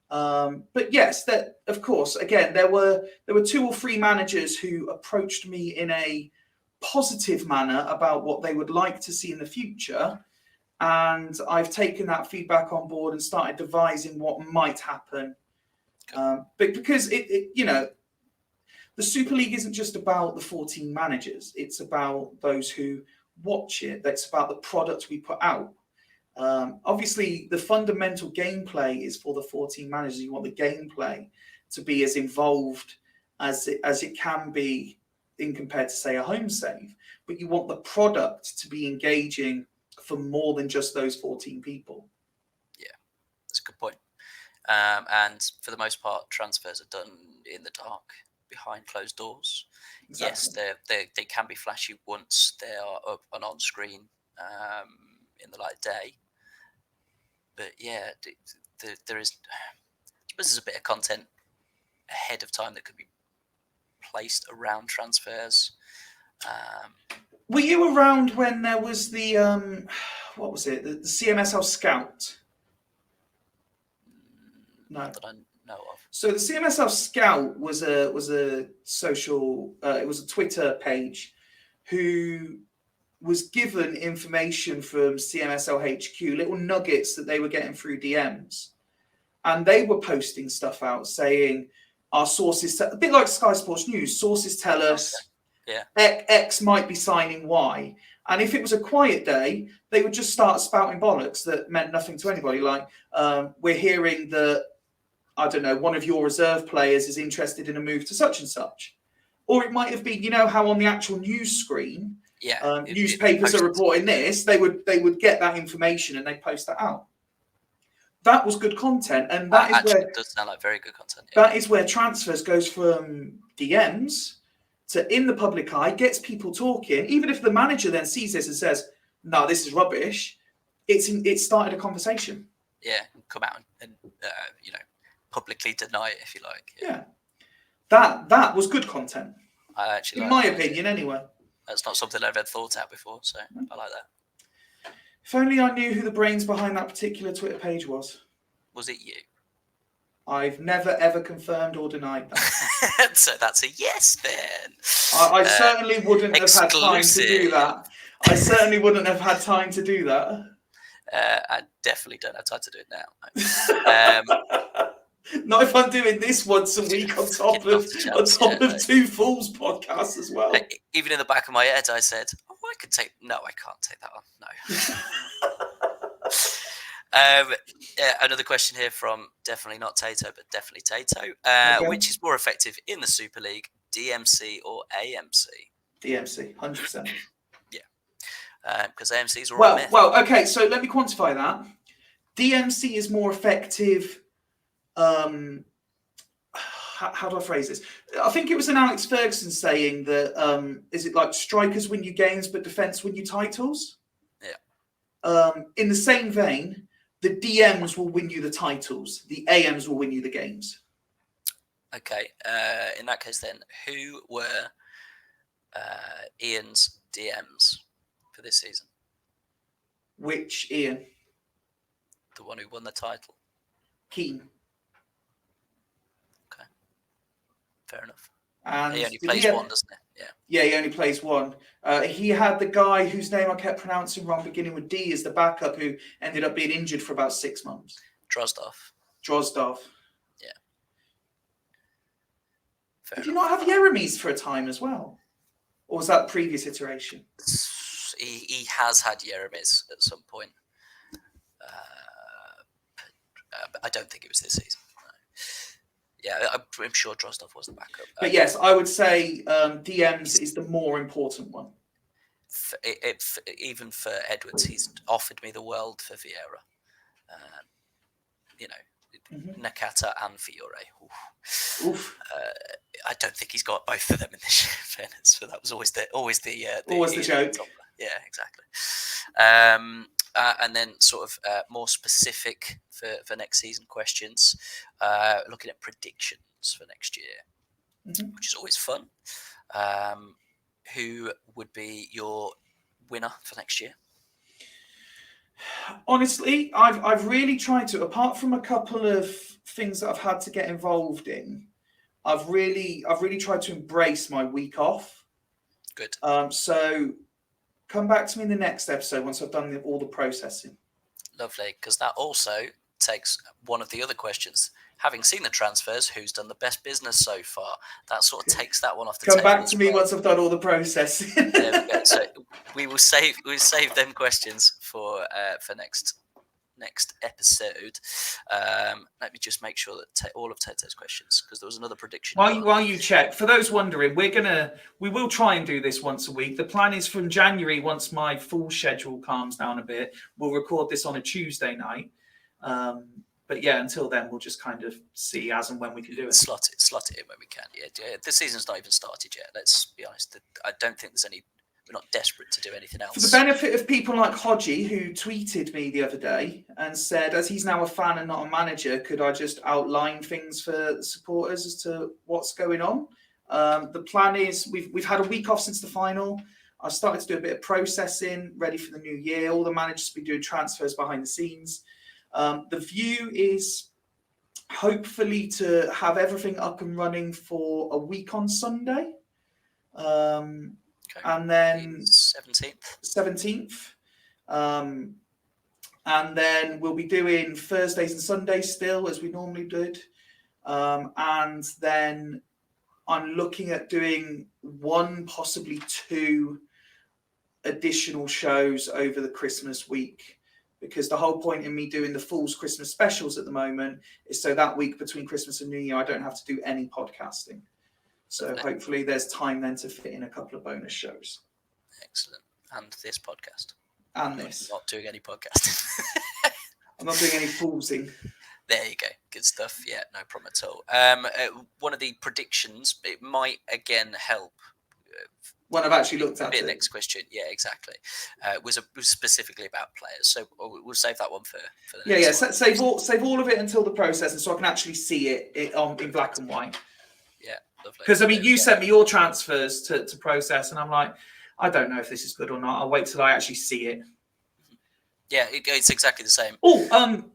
But yes, that of course, again, there were 2 or 3 managers who approached me in a positive manner about what they would like to see in the future, and I've taken that feedback on board and started devising what might happen. But because the Super League isn't just about the 14 managers; it's about those who watch it. That's about the product we put out. Obviously, the fundamental gameplay is for the 14 managers. You want the gameplay to be as involved as it can be in compared to, say, a home save, but you want the product to be engaging for more than just those 14 people. Yeah, that's a good point. And for the most part, transfers are done in the dark, behind closed doors. Exactly. Yes, they can be flashy once they are up and on screen in the light of day. But yeah, there is, I suppose there's a bit of content ahead of time that could be placed around transfers. Were you around when there was the what was it? The CMSL Scout? No, not that I know of. So the CMSL Scout was a social. It was a Twitter page who was given information from CMSL HQ, little nuggets that they were getting through DMs, and they were posting stuff out saying, our sources, a bit like Sky Sports News, sources tell us X might be signing Y. And if it was a quiet day, they would just start spouting bollocks that meant nothing to anybody. Like, we're hearing that, I don't know, one of your reserve players is interested in a move to such and such. Or it might have been, how on the actual news screen, newspapers are reporting this, they would get that information and they post that out. That was good content, and that is where it does sound like very good content. Yeah. That is where transfers goes from DMs to in the public eye, gets people talking. Even if the manager then sees this and says, "No, this is rubbish," it started a conversation. Yeah, come out and publicly deny it if you like. Yeah. That was good content. I actually, in my opinion, anyway. That's not something I've ever thought out before, so I like that. If only I knew who the brains behind that particular Twitter page was. Was it you? I've never, ever confirmed or denied that. So that's a yes, then. I certainly wouldn't have had time to do that. I certainly wouldn't have had time to do that. I definitely don't have time to do it now. Not if I'm doing this once a week on top of Two Fools podcasts as well. Even in the back of my head, I said, "Oh, I could take." No, I can't take that on. No. Another question here from definitely not Tato, but definitely Tato. Okay. Which is more effective in the Super League, DMC or AMC? DMC, 100%. Yeah, because AMC's all right. Well, okay. So let me quantify that. DMC is more effective. How do I phrase this? I think it was an Alex Ferguson saying that is it like strikers win you games but defense win you titles? Yeah. In the same vein, the DMs will win you the titles. The AMs will win you the games. Okay. In that case, then, who were Ian's DMs for this season? Which Ian? The one who won the title. Keane. Fair enough. And he only plays one, doesn't he? Yeah, he only plays one. He had the guy whose name I kept pronouncing wrong, beginning with D, as the backup, who ended up being injured for about 6 months. Drozdov. Yeah. Did you not have Jeremies for a time as well? Or was that the previous iteration? He has had Jeremies at some point. But I don't think it was this season. Yeah, I'm sure Drozdov was the backup. But yes, I would say DMs is the more important one. Even for Edwards, he's offered me the world for Vieira. Nakata and Fiore. Oof. I don't think he's got both of them in this year, fairness, but that was always the joke. Yeah, exactly. And then sort of more specific for next season questions, looking at predictions for next year, which is always fun. Who would be your winner for next year? Honestly, I've really tried to, apart from a couple of things that I've had to get involved in, I've really tried to embrace my week off. Good. So come back to me in the next episode once I've done all the processing. Lovely, because that also takes one of the other questions. Having seen the transfers, who's done the best business so far? That sort of takes that one off the table. Come back to me once I've done all the processing. There we go. So we'll save them questions for next episode. Let me just make sure that all of Teto's questions, because there was another prediction. While you check, for those wondering, we will try and do this once a week. The plan is from January, once my full schedule calms down a bit, we'll record this on a Tuesday night. But yeah, until then, we'll just kind of see as and when we can do it. Slot it in when we can. Yeah, the season's not even started yet. Let's be honest. I don't think there's any. We're not desperate to do anything else. For the benefit of people like Hodgie, who tweeted me the other day and said, as he's now a fan and not a manager, could I just outline things for the supporters as to what's going on? The plan is we've had a week off since the final. I've started to do a bit of processing, ready for the new year. All the managers have been doing transfers behind the scenes. The view is hopefully to have everything up and running for a week on Sunday. Okay. And then 17th. And then we'll be doing Thursdays and Sundays still as we normally did. And then I'm looking at doing one, possibly two additional shows over the Christmas week, because the whole point in me doing the Fool's Christmas specials at the moment is so that week between Christmas and New Year, I don't have to do any podcasting. So hopefully there's time then to fit in a couple of bonus shows. Excellent. And this podcast. And this. Not doing any podcasting. I'm not doing any foolsing. There you go. Good stuff. Yeah, no problem at all. One of the predictions, it might again help. When I've actually looked at it. Next question. Yeah, exactly. Was specifically about players. So we'll save that one for the next one. Save all of it until the process, and so I can actually see it in black and white. Yeah, lovely. Because, I mean, you sent me your transfers to process, and I'm like, I don't know if this is good or not. I'll wait till I actually see it. Yeah, it's exactly the same. Oh,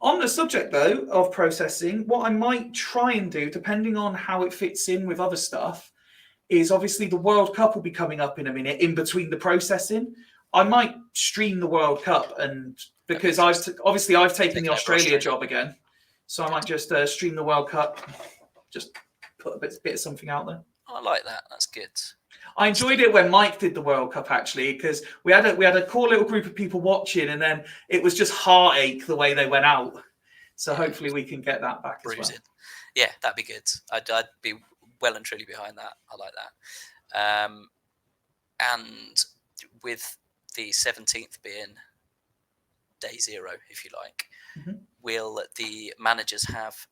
on the subject, though, of processing, what I might try and do, depending on how it fits in with other stuff, is obviously the World Cup will be coming up in a minute in between the processing. I might stream the World Cup, and because I've taken the Australia job again, so I might just stream the World Cup, just put a bit of something out there. I like that. That's good. I enjoyed it when Mike did the World Cup, actually, because we had a cool little group of people watching, and then it was just heartache the way they went out. So hopefully we can get that back as well. Yeah, that'd be good. I'd be well and truly behind that. I like that. And with the 17th being day zero, if you like, will the managers have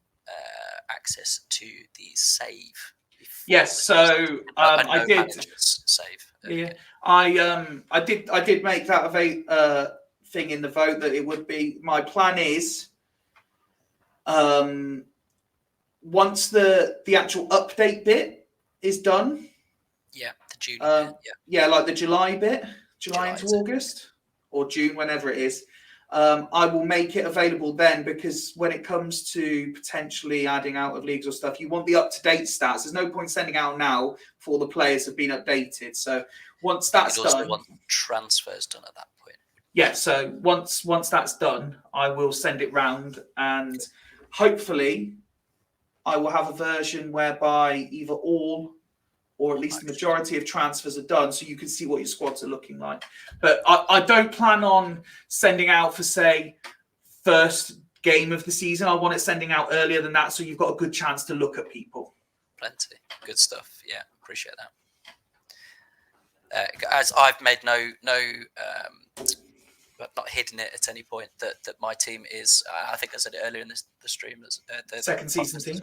access to the save? Yes, so I did save. Yeah, I did make that a thing in the vote that it would be. My plan is, once the actual update bit is done. Yeah, the June bit. Yeah, like the July bit, July into August or June, whenever it is. I will make it available then, because when it comes to potentially adding out of leagues or stuff, you want the up-to-date stats. There's no point sending out now before the players have been updated. So once that's done, also want transfers done at that point. Yeah, so once that's done, I will send it round, and hopefully I will have a version whereby either all or at least the majority of transfers are done, so you can see what your squads are looking like. But I don't plan on sending out for, say, first game of the season. I want it sending out earlier than that, so you've got a good chance to look at people. Plenty. Good stuff. Yeah, appreciate that. As I've made no but not hidden it at any point that my team is, I think I said it earlier in the stream, the second season team.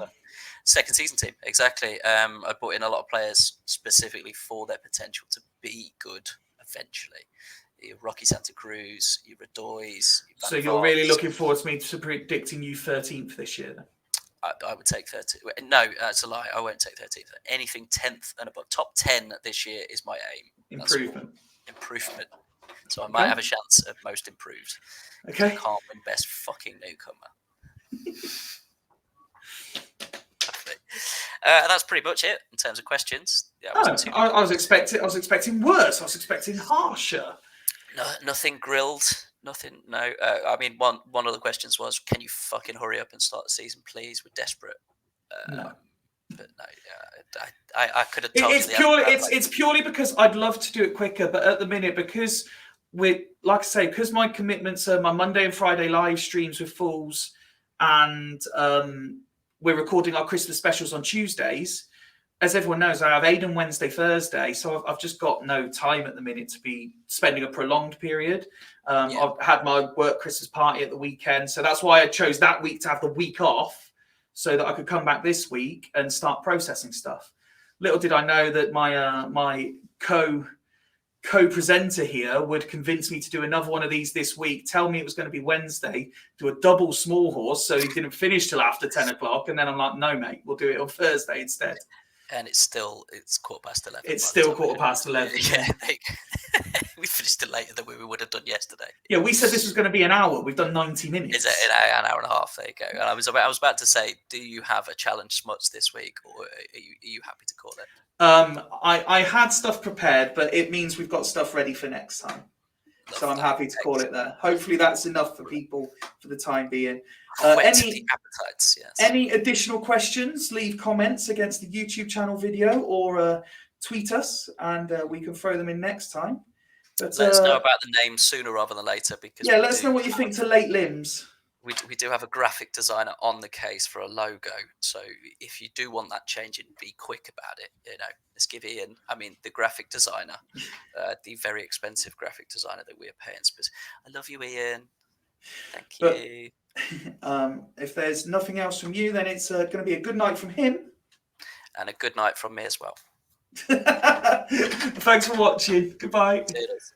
Second season team, exactly. I brought in a lot of players specifically for their potential to be good eventually. Your Rocky Santa Cruz, your Radois. So you're really looking forward to me to predicting you 13th this year then? I would take 13th. No, that's a lie. I won't take 13th. Anything 10th and above. Top 10 this year is my aim. Improvement. So I might have a chance of most improved. Okay. I can't win best fucking newcomer. That's pretty much it in terms of questions. Yeah, I was expecting worse. I was expecting harsher. No, nothing grilled. Nothing. No. I mean, one of the questions was, "Can you fucking hurry up and start the season, please? We're desperate." No. But no, I could have told it's purely because I'd love to do it quicker, but at the minute, because because my commitments are my Monday and Friday live streams with Fools, and we're recording our Christmas specials on Tuesdays. As everyone knows, I have Aiden Wednesday, Thursday, so I've just got no time at the minute to be spending a prolonged period. I've had my work Christmas party at the weekend, so that's why I chose that week to have the week off, so that I could come back this week and start processing stuff. Little did I know that my co-presenter here would convince me to do another one of these this week, tell me it was going to be Wednesday, do a double small horse, so he didn't finish till after 10 o'clock, and then I'm like, no, mate, we'll do it on Thursday instead. And it's 11:15. It's still 11:15. Yeah, we finished it later than we would have done yesterday. Yeah, we said this was going to be an hour. We've done 90 minutes. Is it an hour and a half? There you go. And I was about to say, do you have a challenge Smuts this week, or are you happy to call it? I had stuff prepared, but it means we've got stuff ready for next time. So I'm happy to call it there. Hopefully that's enough for people for the time being. Any appetites, yes. Any additional questions, leave comments against the YouTube channel video, or tweet us, and we can throw them in next time. But Let us know about the name sooner rather than later, because yeah, let us know what you think to Late Limbs. we do have a graphic designer on the case for a logo. So if you do want that changing, be quick about it. Let's give Ian, the graphic designer, the very expensive graphic designer that we are paying. I love you, Ian. Thank you. If there's nothing else from you, then it's going to be a good night from him. And a good night from me as well. Thanks for watching. Goodbye. Cheers.